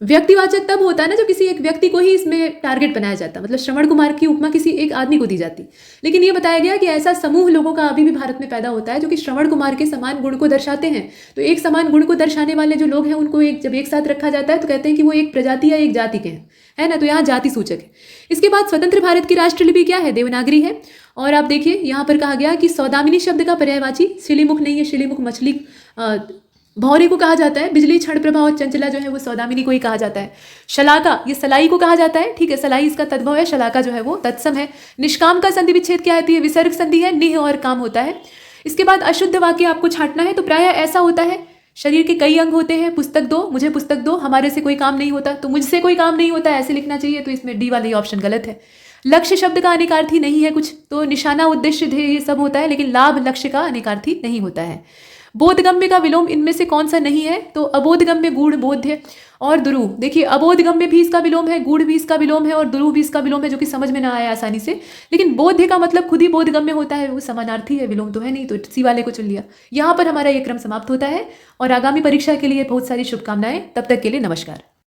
व्यक्तिवाचक तब होता है ना जब किसी एक व्यक्ति को ही इसमें टारगेट बनाया जाता, मतलब श्रवण कुमार की उपमा किसी एक आदमी को दी जाती। लेकिन ये बताया गया कि ऐसा समूह लोगों का अभी भी भारत में पैदा होता है जो कि श्रवण कुमार के समान गुण को दर्शाते हैं। तो एक समान गुण को दर्शाने वाले जो लोग हैं उनको जब एक साथ रखा जाता है तो कहते हैं कि वो एक प्रजाति या एक जाति के हैं, है ना। तो यहाँ जाति सूचक है। इसके बाद स्वतंत्र भारत की राष्ट्रलिपि क्या है, देवनागरी है। और आप देखिए यहाँ पर कहा गया कि सौदामिनी शब्द का पर्यायवाची शिलीमुख नहीं है, शिलीमुख मछली भौरी को कहा जाता है। बिजली, क्षण प्रभा और चंचला जो है वो सौदामिनी को ही कहा जाता है। शलाका, ये सलाई को कहा जाता है, ठीक है, सलाई इसका तद्भव है, शलाका जो है वो तत्सम है। निष्काम का संधि विच्छेद क्या है, विसर्ग संधि है, निह और काम होता है। इसके बाद अशुद्ध वाक्य आपको छांटना है। तो प्रायः ऐसा होता है, शरीर के कई अंग होते हैं, पुस्तक दो, मुझे पुस्तक दो, हमारे से कोई काम नहीं होता, तो मुझसे कोई काम नहीं होता, ऐसे लिखना चाहिए। तो इसमें डी वाला ऑप्शन गलत है। लक्ष्य शब्द का अनेकार्थी नहीं है कुछ, तो निशाना, उद्देश्य, ध्येय ये सब होता है, लेकिन लाभ लक्ष्य का अनेकार्थी नहीं होता है। बोधगम्य का विलोम इनमें से कौन सा नहीं है, तो अबोधगम्य, गूढ़, बोध्य और दुरूह। देखिए अबोधगम्य भी इसका विलोम है, गूढ़ भी इसका विलोम है, और दुरूह भी इसका विलोम है, जो कि समझ में ना आया आसानी से। लेकिन बोध्य का मतलब खुद ही बोधगम्य होता है, वो समानार्थी है, विलोम तो है नहीं, तो सी वाले को चुन लिया। यहाँ पर हमारा ये क्रम समाप्त होता है और आगामी परीक्षा के लिए बहुत सारी शुभकामनाएं। तब तक के लिए नमस्कार।